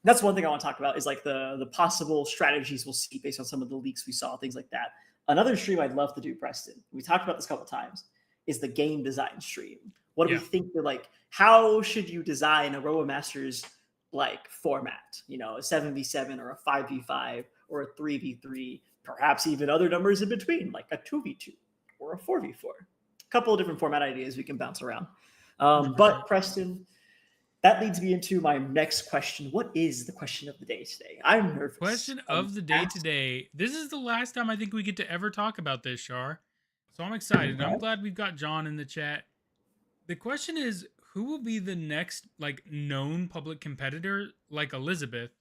That's one thing I want to talk about is like the possible strategies we'll see based on some of the leaks we saw, things like that. Another stream I'd love to do, Preston, we talked about this a couple of times, is the game design stream. What do we think that like, how should you design a RoboMasters like format? You know, a 7v7 or a 5v5 or a 3v3, perhaps even other numbers in between, like a 2v2 or a 4v4. A couple of different format ideas we can bounce around. But Preston, that leads me into my next question. What is the question of the day today? I'm nervous. Question of the day today. This is the last time I think we get to ever talk about this, Shaur. So I'm excited. I'm glad we've got John in the chat. The question is, who will be the next like known public competitor like Elizabeth?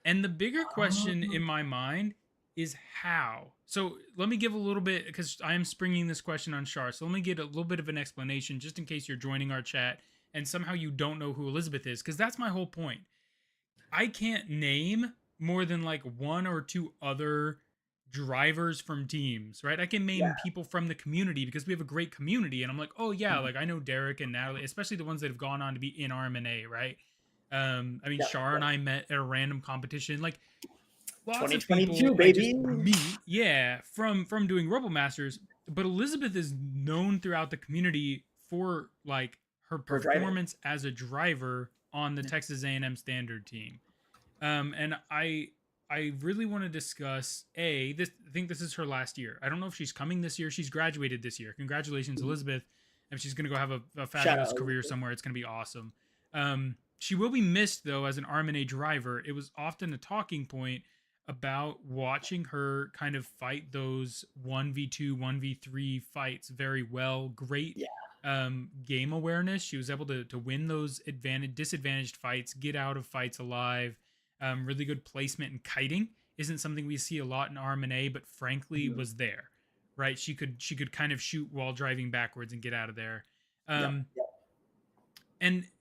And the bigger question in my mind is how. So let me give a little bit, because I am springing this question on Shaur. So let me get a little bit of an explanation just in case you're joining our chat and somehow you don't know who Elizabeth is, because that's my whole point. I can't name more than like 1 or 2 other drivers from teams, right? I can name people from the community because we have a great community, and I'm like, oh yeah, like I know Derek and Natalie, especially the ones that have gone on to be in RMNA, right? I mean, Shaur and I met at a random competition, like lots of people baby. Meet, from doing RoboMasters. But Elizabeth is known throughout the community for like her performance as a driver on the Texas A&M standard team. And I really want to discuss I think this is her last year. I don't know if she's coming this year. She's graduated this year. Congratulations, Elizabeth. And she's going to go have a fabulous career somewhere. It's going to be awesome. She will be missed though as an RMNA driver. It was often a talking point about watching her kind of fight those 1v2, 1v3 fights very well. Great game awareness. She was able to win those disadvantaged fights, get out of fights alive. Really good placement and kiting isn't something we see a lot in RMNA, but frankly was there, right? She could kind of shoot while driving backwards and get out of there. And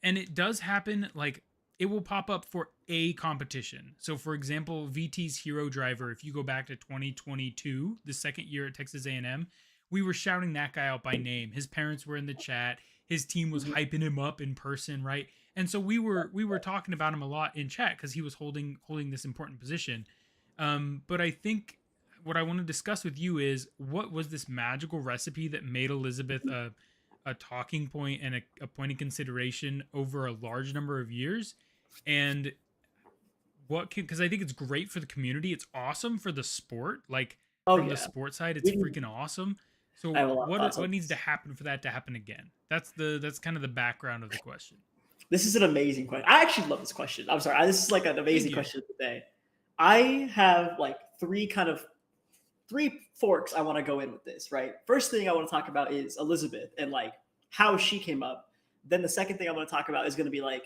it does happen, like it will pop up for a competition. So for example, VT's hero driver, if you go back to 2022, the second year at Texas A&M, we were shouting that guy out by name. His parents were in the chat. His team was hyping him up in person, right? And so we were talking about him a lot in chat because he was holding this important position. But I think what I want to discuss with you is, what was this magical recipe that made Elizabeth a talking point and a point of consideration over a large number of years? And because I think it's great for the community. It's awesome for the sport. Like from the sport side, it's freaking awesome. So what needs to happen for that to happen again? That's kind of the background of the question. This is an amazing question. I actually love this question. I'm sorry. This is like an amazing question of the day. I have like three forks I want to go in with this, right? First thing I want to talk about is Elizabeth and like how she came up. Then the second thing I want to talk about is going to be like,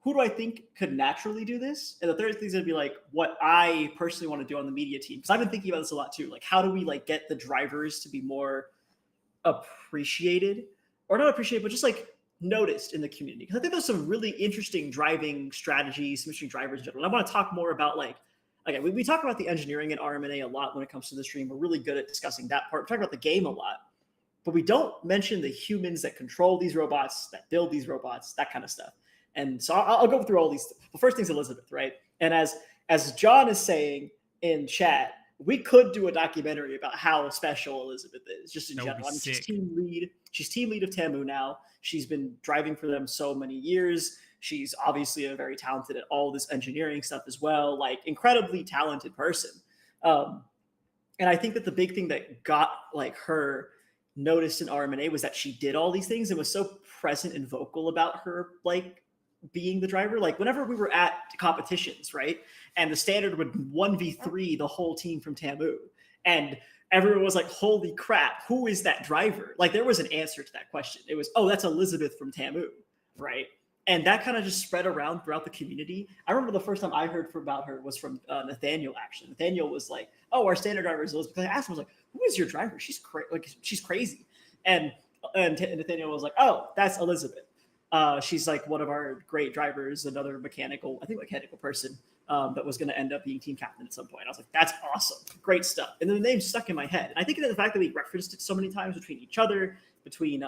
who do I think could naturally do this? And the third thing is going to be like what I personally want to do on the media team. Because I've been thinking about this a lot too. Like, how do we like get the drivers to be more appreciated, or not appreciated, but just like noticed in the community. Because I think there's some really interesting driving strategies, some interesting drivers in general. And I want to talk more about like, again, we talk about the engineering in RMNA a lot when it comes to the stream. We're really good at discussing that part. We talk about the game a lot, but we don't mention the humans that control these robots, that build these robots, that kind of stuff. And so I'll go through all these. The first thing's Elizabeth, right? And as John is saying in chat, we could do a documentary about how special Elizabeth is, just in general. I mean, she's team lead. She's team lead of Tamu now. She's been driving for them so many years. She's obviously a very talented at all this engineering stuff as well. Like incredibly talented person. And I think that the big thing that got like her noticed in RMNA was that she did all these things and was so present and vocal about her like being the driver. Like whenever we were at competitions, right? And the standard would 1v3 the whole team from Tamu. And everyone was like, holy crap, who is that driver? Like there was an answer to that question. It was, oh, that's Elizabeth from Tamu, right? And that kind of just spread around throughout the community. I remember the first time I heard about her was from Nathaniel, actually. Nathaniel was like, oh, our standard driver is Elizabeth. I asked him, I was like, who is your driver? She's crazy. And Nathaniel was like, oh, that's Elizabeth. She's like one of our great drivers, another mechanical person that was going to end up being team captain at some point. I was like, that's awesome. Great stuff. And then the name stuck in my head. And I think that the fact that we referenced it so many times between each other, between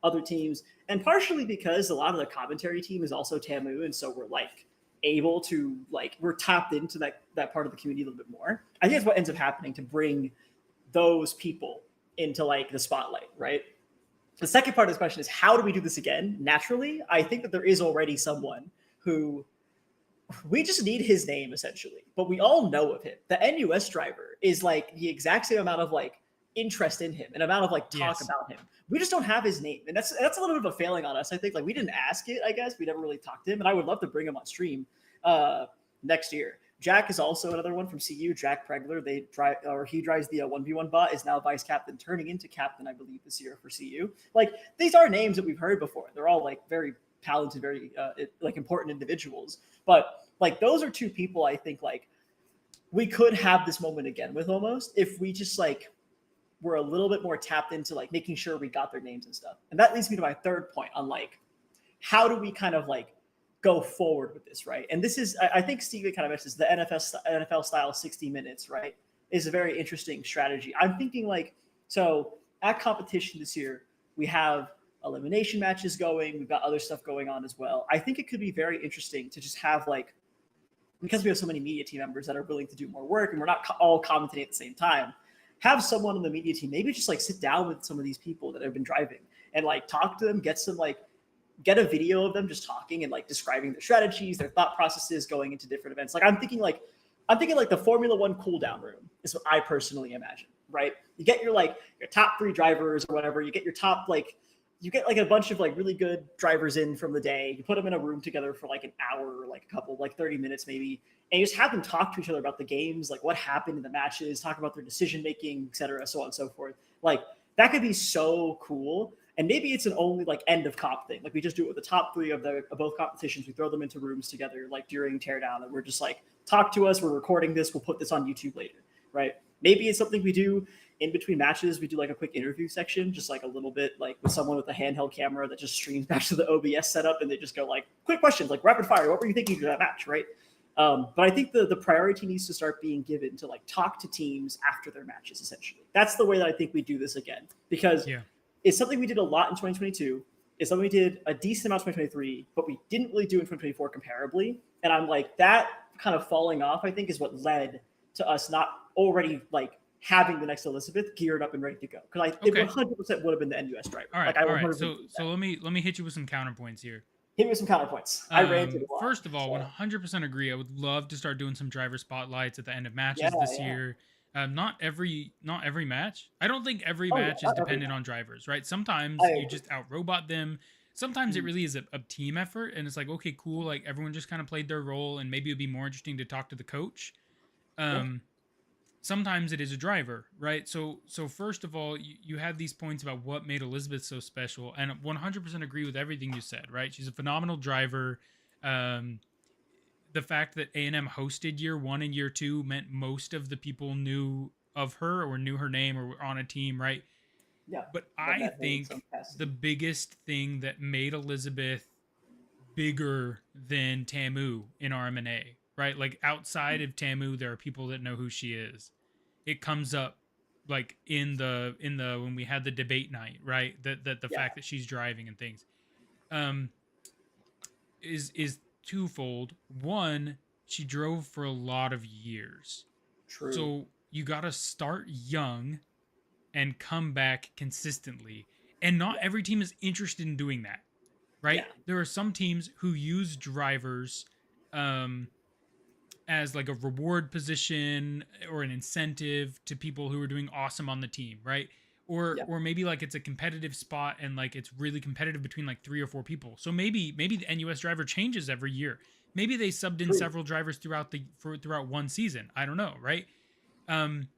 other teams, and partially because a lot of the commentary team is also Tamu. And so we're like able to we're tapped into that part of the community a little bit more. I think that's what ends up happening to bring those people into like the spotlight, right? The second part of this question is, how do we do this again? Naturally, I think that there is already someone who we just need his name essentially, but we all know of him. The NUS driver is like the exact same amount of like interest in him and amount of like talk about him. We just don't have his name. And that's a little bit of a failing on us. I think like we didn't ask it, I guess. We never really talked to him, and I would love to bring him on stream next year. Jack is also another one from CU. Jack Pregler, he drives the 1v1 bot, is now vice captain, turning into captain, I believe, this year for CU. Like these are names that we've heard before. They're all like very talented, very like important individuals. But like those are two people I think like we could have this moment again with almost if we just like were a little bit more tapped into like making sure we got their names and stuff. And that leads me to my third point on like how do we kind of like go forward with this, right? And this is, I think Steve kind of mentions the NFL style 60 minutes, right? Is a very interesting strategy. I'm thinking like, so at competition this year, we have elimination matches going. We've got other stuff going on as well. I think it could be very interesting to just have like, because we have so many media team members that are willing to do more work and we're not all commentating at the same time, have someone on the media team, maybe just like sit down with some of these people that have been driving and like talk to them, get a video of them just talking and like describing their strategies, their thought processes going into different events. Like I'm thinking like the Formula One cool down room is what I personally imagine, right? You get your top 3 drivers or whatever. You get your top you get like a bunch of like really good drivers in from the day. You put them in a room together for like an hour or like a couple, like 30 minutes maybe. And you just have them talk to each other about the games, like what happened in the matches, talk about their decision-making, et cetera, so on and so forth. Like that could be so cool. And maybe it's an only like end of comp thing. Like we just do it with the top 3 of both competitions. We throw them into rooms together, like during teardown, and we're just like, talk to us. We're recording this. We'll put this on YouTube later, right? Maybe it's something we do in between matches. We do like a quick interview section, just like a little bit, like with someone with a handheld camera that just streams back to the OBS setup, and they just go like, quick questions, like rapid fire. What were you thinking of that match, right? But I think the priority needs to start being given to like talk to teams after their matches. Essentially, that's the way that I think we do this again, because it's something we did a lot in 2022. It's something we did a decent amount in 2023, but we didn't really do in 2024 comparably. And I'm like, that kind of falling off, I think, is what led to us not already like having the next Elizabeth geared up and ready to go. Because it 100% would have been the NUS driver. All right. So let me hit you with some counterpoints here. Hit me with some counterpoints. I ranted a lot. First of all, 100% agree. I would love to start doing some driver spotlights at the end of matches this year. Not every match. I don't think every match is dependent on drivers, right? Sometimes you just out-robot them. Sometimes it really is a team effort, and it's like, okay, cool. Like everyone just kind of played their role, and maybe it'd be more interesting to talk to the coach. Sometimes it is a driver, right? So first of all, you have these points about what made Elizabeth so special, and 100% agree with everything you said, right? She's a phenomenal driver. The fact that A&M hosted year 1 and year 2 meant most of the people knew of her or knew her name or were on a team, right? Yeah. But Love I that in think some capacity. the biggest thing that made Elizabeth bigger than Tamu in RMNA, right? Like outside of Tamu, there are people that know who she is. It comes up like in the when we had the debate night, right? That the Yeah. fact that she's driving and things um is twofold. One, she drove for a lot of years. True. So you got to start young and come back consistently. And not Yeah. every team is interested in doing that, Yeah. right? There are some teams who use drivers um, as like a reward position or an incentive to people who are doing awesome on the team, right? Or Yeah. or maybe like it's a competitive spot and like it's really competitive between like 3 or 4 people. So maybe the NUS driver changes every year. Maybe they subbed in True. several drivers throughout one season. I don't know, right? Um,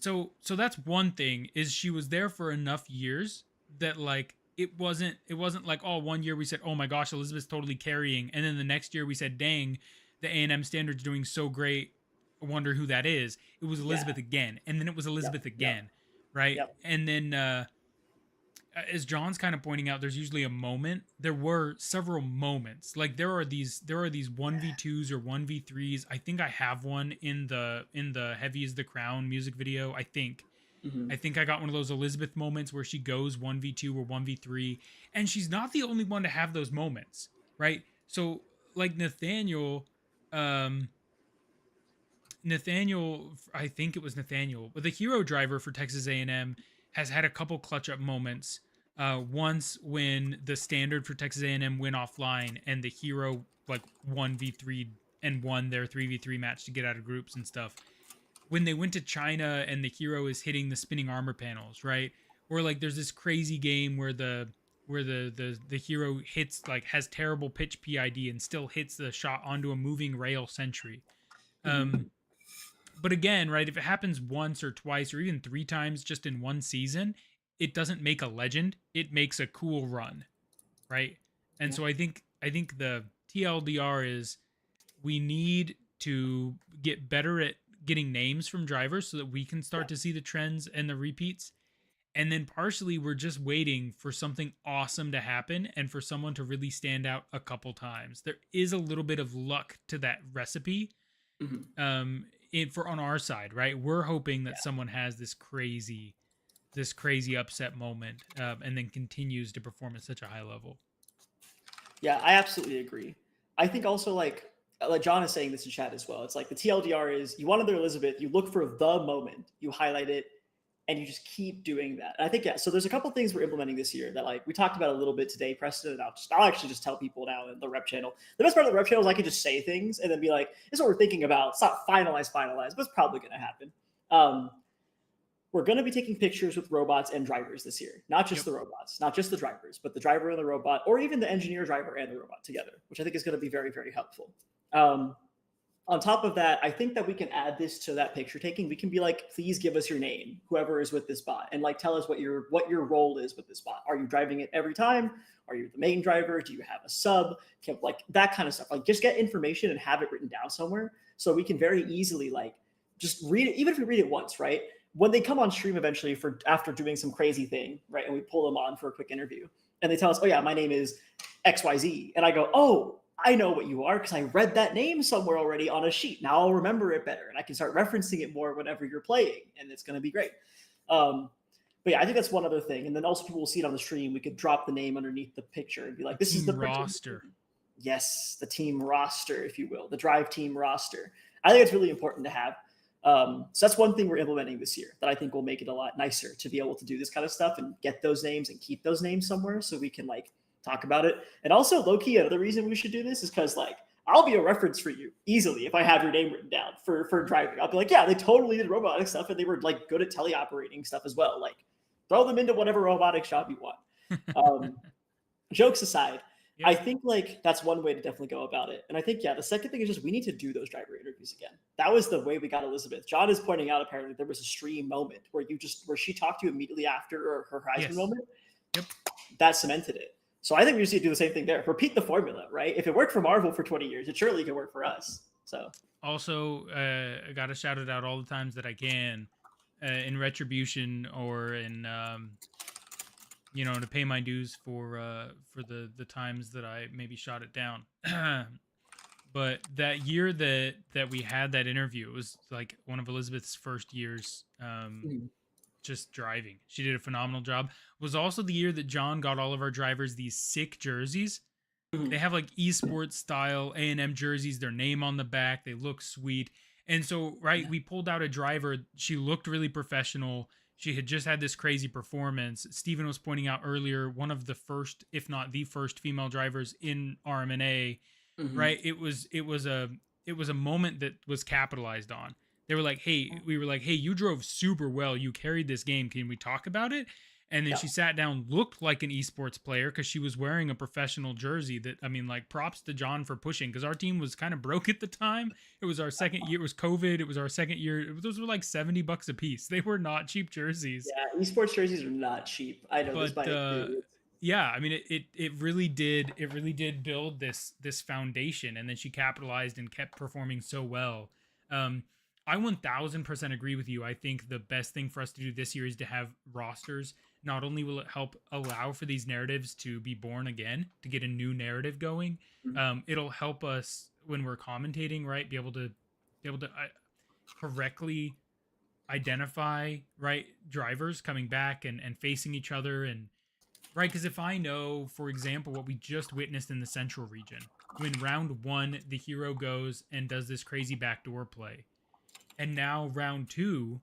so that's one thing, is she was there for enough years that like it wasn't like, oh, one year we said, oh my gosh, Elizabeth's totally carrying, and then the next year we said, dang, the A&M standard's doing so great, I wonder who that is. It was Yeah. Elizabeth again, and then it was Yep. Elizabeth Yep. again, right? Yep. And then as John's kind of pointing out, there's usually a moment. There were several moments. Like there are these 1v2s or 1v3s. I think I have one in the Heavy is the Crown music video. I think. Hmm. I think I got one of those Elizabeth moments where she goes 1v2 or 1v3, and she's not the only one to have those moments, right? So like um Nathaniel, I think it was Nathaniel, but the hero driver for Texas A&M has had a couple clutch up moments. Once when the standard for Texas A&M went offline and the hero like 1v3 and won their 3v3 match to get out of groups and stuff. When they went to China and the hero is hitting the spinning armor panels, right? Or like there's this crazy game where the hero hits, like, has terrible pitch PID and still hits the shot onto a moving rail sentry. Hmm. Um, but again, right, if it happens once or twice or even 3 times just in one season, it doesn't make a legend. It makes a cool run, right? And Yeah. so I think the TLDR is we need to get better at getting names from drivers so that we can Yeah. start to see the trends and the repeats. And then partially we're just waiting for something awesome to happen and for someone to really stand out a couple times. There is a little bit of luck to that recipe. Hmm. For on our side, right? We're hoping that Yeah. someone has this crazy upset moment, and then continues to perform at such a high level. Yeah, I absolutely agree. I think also like John is saying this in chat as well. It's like the TLDR is you want another Elizabeth, you look for the moment, you highlight it, and you just keep doing that. And I think, yeah, so there's a couple things we're implementing this year that like we talked about a little bit today, Preston, and I'll actually just tell people now in the rep channel. The best part of the rep channel is I can just say things and then be like, this is what we're thinking about. It's not finalized, but it's probably gonna happen. We're going to be taking pictures with robots and drivers this year. Not just Yep. the robots, not just the drivers, but the driver and the robot, or even the engineer, driver, and the robot together, which I think is going to be very, very helpful. On top of that, I think that we can add this to that picture taking. We can be like, please give us your name, whoever is with this bot, and like tell us what your role is with this bot. Are you driving it every time? Are you the main driver? Do you have a sub? Like that kind of stuff. Like just get information and have it written down somewhere so we can very easily like just read it, even if we read it once, right? When they come on stream eventually for after doing some crazy thing, right? And we pull them on for a quick interview and they tell us, oh yeah, my name is XYZ. And I go, oh, I know what you are because I read that name somewhere already on a sheet. Now I'll remember it better and I can start referencing it more whenever you're playing, and it's going to be great. But yeah, I think that's one other thing. And then also people will see it on the stream. We could drop the name underneath the picture and be like, this is the roster. Yes, the team roster, if you will, the drive team roster. I think it's really important to have. So that's one thing we're implementing this year that I think will make it a lot nicer to be able to do this kind of stuff and get those names and keep those names somewhere so we can like talk about it. And also, low-key, another reason we should do this is because like I'll be a reference for you easily if I have your name written down for driving. I'll be like, yeah, they totally did robotic stuff and they were like good at teleoperating stuff as well. Like throw them into whatever robotics job you want. Jokes aside, Yep. I think like that's one way to definitely go about it. And I think, yeah, the second thing is just we need to do those driver interviews again. That was the way we got Elizabeth. John is pointing out apparently there was a stream moment where she talked to you immediately after her Horizon Yes. moment. Yep. That cemented it. So I think we just need to do the same thing there. Repeat the formula, right? If it worked for Marvel for 20 years, it surely can work for us. So Also, I got to shout it out all the times that I can. in retribution or in to pay my dues for the times that I maybe shot it down. But that year that we had that interview, it was like one of Elizabeth's first years just driving. She did a phenomenal job. It was also the year that John got all of our drivers these sick jerseys. They have like esports style A&M jerseys, their name on the back. They look sweet. And so, right, we pulled out a driver. She looked really professional. She had just had this crazy performance. Steven was pointing out earlier, one of the first, if not the first, female drivers in RMNA. Right? It was a moment that was capitalized on. They were like, "Hey," we were like, "Hey, you drove super well. You carried this game. Can we talk about it?" And then she sat down, looked like an esports player because she was wearing a professional jersey. That, I mean, like, props to John for pushing, because our team was kind of broke at the time. It was our second year. It was COVID. It was our second year. Those were like $70 a piece. They were not cheap jerseys. Yeah, esports jerseys are not cheap. I know this by experience. Yeah, I mean, it really did build this foundation, and then she capitalized and kept performing so well. I 1000% agree with you. I think the best thing for us to do this year is to have rosters. Not only will it help allow for these narratives to be born again, to get a new narrative going, it'll help us when we're commentating, right? Be able to correctly identify, right, drivers coming back and facing each other, and right, because if I know, for example, what we just witnessed in the Central region, when round 1 the hero goes and does this crazy backdoor play, and now round 2,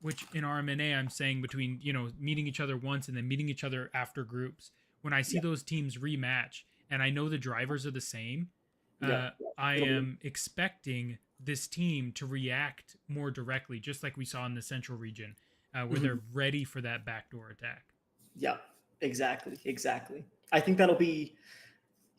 which in RMNA I'm saying between meeting each other once and then meeting each other after groups, when I see those teams rematch and I know the drivers are the same, I am expecting this team to react more directly, just like we saw in the Central region, where they're ready for that backdoor attack. Yeah, exactly. I think that'll be,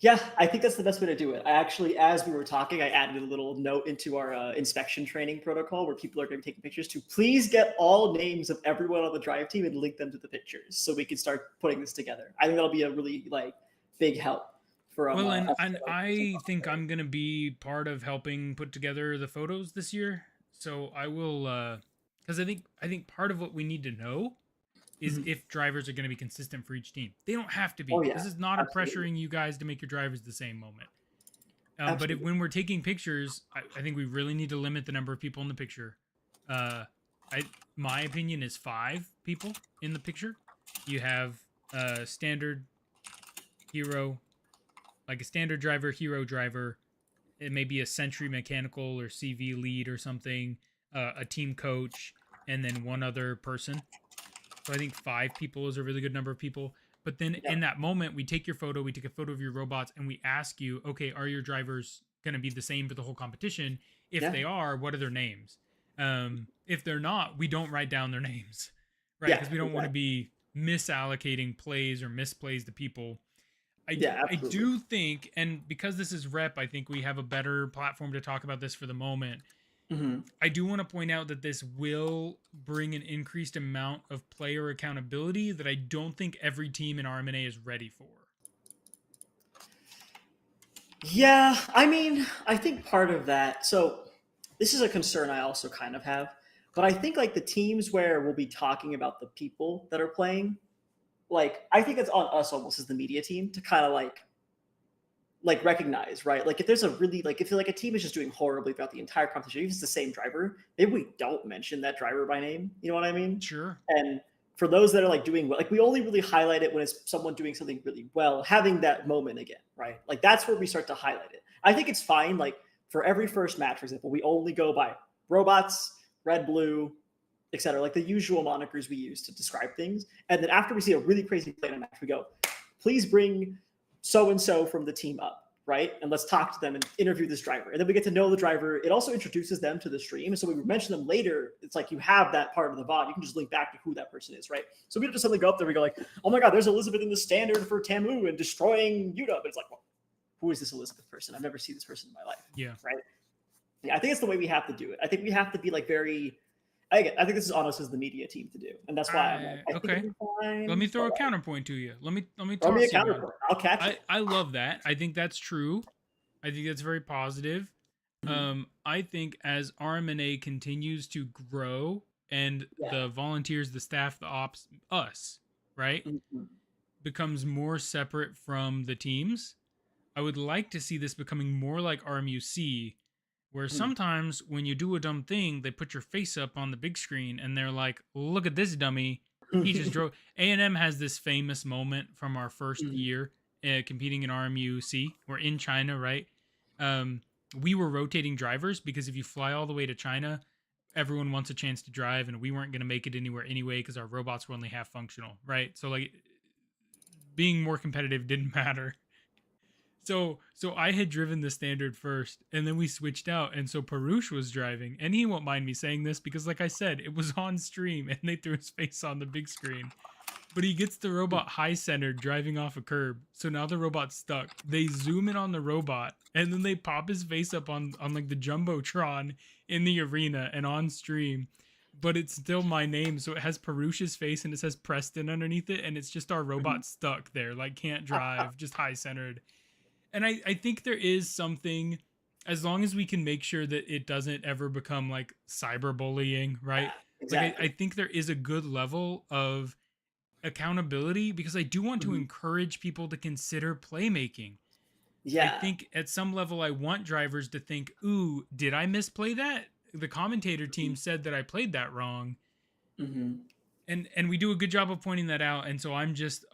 I think that's the best way to do it. I actually, as we were talking, I added a little note into our inspection training protocol where people are going to be taking pictures to please get all names of everyone on the drive team and link them to the pictures so we can start putting this together. I think that'll be a really big help for well, and I think I'm going to be part of helping put together the photos this year. So I will, because I think part of what we need to know is if drivers are going to be consistent for each team. They don't have to be. This is not a pressuring you guys to make your drivers the same moment. But when we're taking pictures, I think we really need to limit the number of people in the picture. My opinion is 5 people in the picture. You have a standard hero, like a standard driver, hero driver. It may be a Sentry mechanical or CV lead or something, a team coach, and then one other person. So I think 5 people is a really good number of people. But then in that moment, we take your photo, we take a photo of your robots, and we ask you, okay, are your drivers going to be the same for the whole competition? If they are, what are their names? If they're not, we don't write down their names, right? Because we don't want to be misallocating plays or misplays to people. I do think, and because this is rep, I think we have a better platform to talk about this for the moment. I do want to point out that this will bring an increased amount of player accountability that I don't think every team in RMNA is ready for. Yeah, I mean, I think part of that, so this is a concern I also kind of have, but I think the teams where we'll be talking about the people that are playing, I think it's on us almost as the media team to kind of recognize, right? If there's a really if a team is just doing horribly throughout the entire competition, even if it's the same driver, maybe we don't mention that driver by name. You know what I mean? Sure. And for those that are doing well, we only really highlight it when it's someone doing something really well, having that moment again, right? That's where we start to highlight it. I think it's fine. For every first match, for example, we only go by robots, red, blue, etc. The usual monikers we use to describe things. And then after we see a really crazy play in a match, we go, please bring so-and-so from the team up, right? And let's talk to them and interview this driver. And then we get to know the driver. It also introduces them to the stream. And so when we mention them later, it's you have that part of the VOD. You can just link back to who that person is, right? So we don't just suddenly go up there, we go oh my God, there's Elizabeth in the standard for Tamu and destroying Yuta. But it's well, who is this Elizabeth person? I've never seen this person in my life. Yeah. Right? Yeah, I think it's the way we have to do it. I think we have to be very... I think this is on us as the media team to do, and that's why I'm okay. Let me throw a counterpoint to you. Let me throw me a counterpoint. I'll catch it. I love that. I think that's true. I think that's very positive. I think as RMNA continues to grow and Yeah. the volunteers, the staff, the ops, us, right, Mhm. becomes more separate from the teams. I would like to see this becoming more like RMUC, where Mhm. sometimes when you do a dumb thing, they put your face up on the big screen and they're like, "Look at this dummy. He just drove." A&M has this famous moment from our first Mhm. year competing in RMUC. We're in China, right? Um, we were rotating drivers because if you fly all the way to China, everyone wants a chance to drive, and we weren't going to make it anywhere anyway because our robots were only half functional, right? So like being more competitive didn't matter. So I had driven the standard first, and then we switched out, and so Parush was driving, and he won't mind me saying this because, like I said, it was on stream, and they threw his face on the big screen. But he gets the robot high centered driving off a curb, so now the robot's stuck. They zoom in on the robot, and then they pop his face up on like the jumbotron in the arena and on stream. But it's still my name, so it has Parush's face and it says Preston underneath it, and it's just our robot stuck there, like can't drive, just high centered. And I think there is something, as long as we can make sure that it doesn't ever become like cyberbullying, right? Like I Exactly. think there is a good level of accountability because I do want to Mhm. encourage people to consider playmaking. I Yeah. think at some level I want drivers to think, ooh, did I misplay that? The commentator team said that I played that wrong, Mhm. and we do a good job of pointing that out. And so I'm just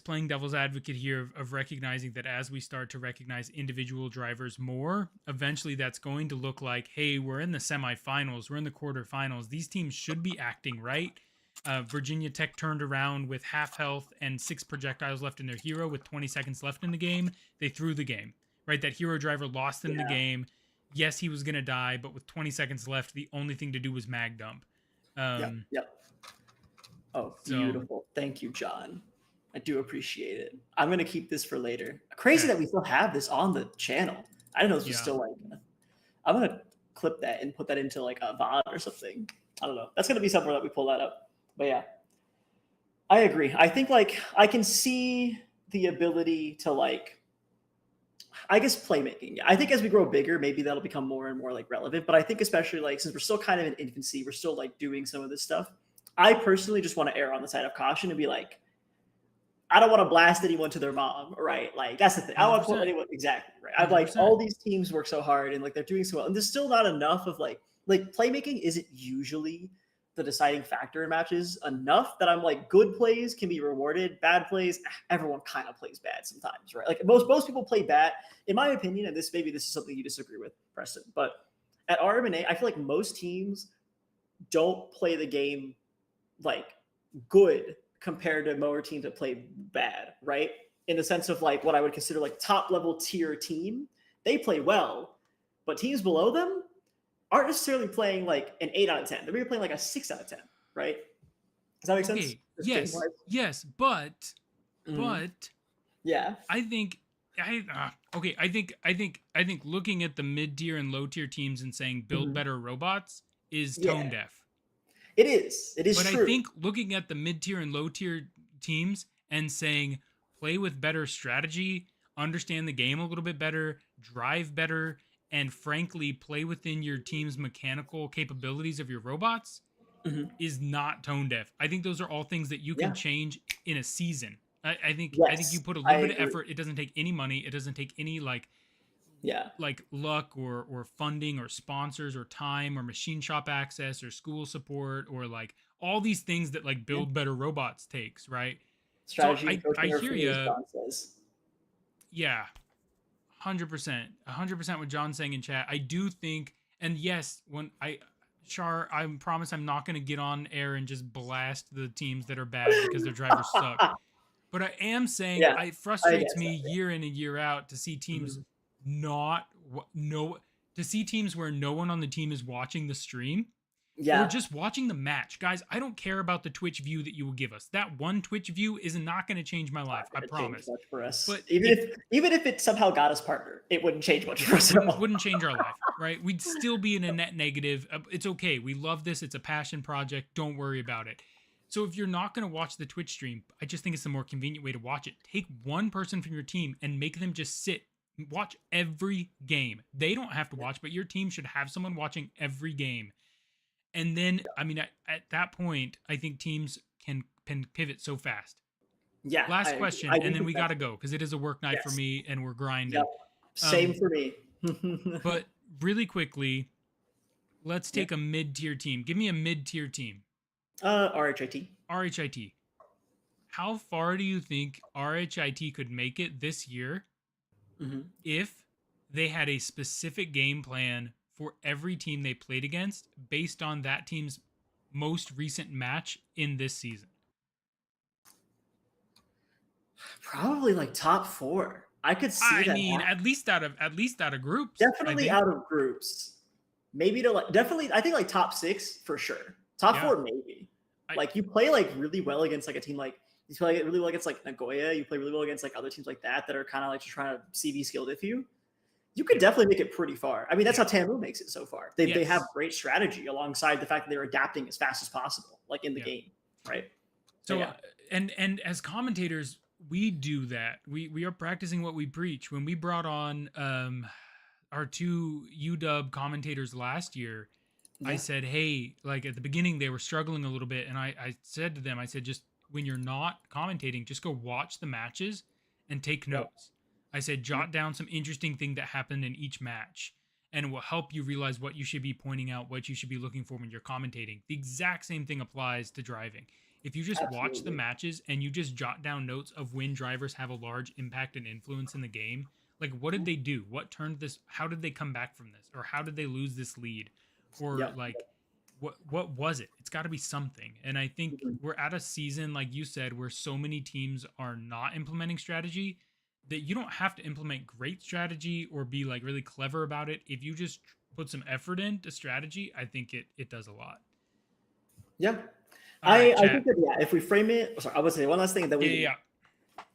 playing devil's advocate here of recognizing that as we start to recognize individual drivers more, eventually that's going to look like, hey, we're in the semifinals, we're in the quarterfinals, these teams should be acting right. Virginia Tech turned around with half health and 6 projectiles left in their hero with 20 seconds left in the game. They threw the game, right? That hero driver lost in the Yeah. game. Yes, he was going to die, but with 20 seconds left, the only thing to do was mag dump. Yep. um Yep. Oh, so beautiful. Thank you, John. I do appreciate it. I'm gonna keep this for later. Crazy okay. that we still have this on the channel. I didn't know this was Yeah. still like. I'm gonna clip that and put that into like a VOD or something. I don't know. That's gonna be somewhere that we pull that up. But yeah, I agree. I think like I can see the ability to like, I guess playmaking. I think as we grow bigger, maybe that'll become more and more like relevant. But I think especially like since we're still kind of in infancy, we're still like doing some of this stuff. I personally just want to err on the side of caution and be like, I don't want to blast anyone to their mom, right? Like that's the thing. I don't want to quote 100%. anyone exactly, right? I've like 100%. all these teams work so hard and like they're doing so well, and there's still not enough of like playmaking isn't usually the deciding factor in matches enough that I'm like good plays can be rewarded, bad plays everyone kind of plays bad sometimes, right? Like most people play bad, in my opinion, and this is something you disagree with, Preston, but at RMNA, I feel like most teams don't play the game like good compared to more teams that play bad, right? In the sense of like what I would consider like top level tier team, they play well, but teams below them aren't necessarily playing like an 8 out of 10. They're maybe playing like a 6 out of 10, right? Does that make sense? Okay. Just game Yes. wise. Yes. But Yeah. I think okay. I think looking at the mid tier and low tier teams and saying build Mhm. better robots is tone Yeah. deaf. It is. It is But I true. think looking at the mid tier and low tier teams and saying play with better strategy, understand the game a little bit better, drive better, and frankly play within your team's mechanical capabilities of your robots Mhm. is not tone deaf. I think those are all things that you can Yeah. change in a season. I think you Yes. put a I little bit of agree. effort. It doesn't take any money. It doesn't take any Yeah. luck or funding or sponsors or time or machine shop access or school support or like all these things that like Yeah. build better robots takes, right? So Strategy and I coaching are hear free, as you. John says. Yeah, 100%, 100% what John's saying in chat. I do think, and yes, when Shaur, I promise I'm not going to get on air and just blast the teams that are bad because their drivers suck. But I am saying Yeah. it I frustrates guess me that. year in and year out to see teams Mhm. not no to see teams where no one on the team is watching the stream or Yeah. just watching the match. Guys, I don't care about the Twitch view that you will give us. That one Twitch view is not going to change my life, Not I gonna change promise. much for us. But if Even if it somehow got us partner, it wouldn't change much for us at all. wouldn't change our life, right? We'd still be in a net negative. It's okay. We love this. It's a passion project. Don't worry about it. So if you're not going to watch the Twitch stream, I just think it's the more convenient way to watch it. Take one person from your team and make them just sit, watch every game. They don't have to Yeah. watch, but your team should have someone watching every game. And then, I mean, at that point, I think teams can pivot so fast. Yeah. Last question, I and then think we that's got to go because it is a work night for yes. me and we're grinding. Yep. Same for me. But really quickly, let's Yeah. take a mid-tier team. Give me a mid-tier team. RHIT. RHIT. How far do you think RHIT could make it this year if they had a specific game plan for every team they played against based on that team's most recent match in this season? Probably like top 4. I could see I that mean, at least out of groups, I definitely think. out of groups. Maybe to like definitely I think like top 6 for sure. Top Yeah. 4 maybe. Like you play like really well against like a team like you play really well against like Nagoya. You play really well against like other teams like that are kind of like just trying to CV skilled if you could definitely make it pretty far. I mean, that's how Tamu makes it so far. They have great strategy alongside the fact that they're adapting as fast as possible, like in the game, right? So and as commentators, we do that. We are practicing what we preach. When we brought on our 2 UW commentators last year, I said, hey, like at the beginning they were struggling a little bit, and I said to them, I said, just when you're not commentating, just go watch the matches and take notes. I said, jot down some interesting thing that happened in each match, and it will help you realize what you should be pointing out, what you should be looking for when you're commentating. The exact same thing applies to driving. If you just watch the matches and you just jot down notes of when drivers have a large impact and influence in the game, like what did they do? What turned this? How did they come back from this? Or how did they lose this lead? Or like what was it? It's got to be something. And I think we're at a season, like you said, where so many teams are not implementing strategy that you don't have to implement great strategy or be like really clever about it. If you just put some effort into strategy, I think it does a lot. Yeah. I think that, if we frame it, sorry, I would say one last thing that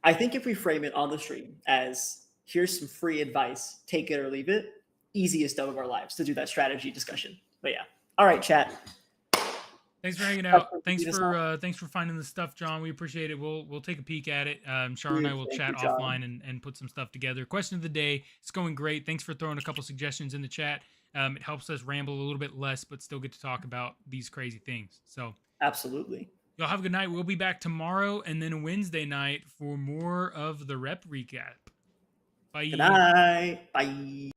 I think if we frame it on the stream as here's some free advice, take it or leave it, easiest dub of our lives to do that strategy discussion. But yeah. All right, chat. Thanks for hanging out. Thanks for finding the stuff, John. We appreciate it. We'll take a peek at it. Shaur and I will chat offline and put some stuff together. Question of the day. It's going great. Thanks for throwing a couple suggestions in the chat. It helps us ramble a little bit less, but still get to talk about these crazy things. So absolutely. Y'all have a good night. We'll be back tomorrow and then Wednesday night for more of the rep recap. Bye. Good night. Bye.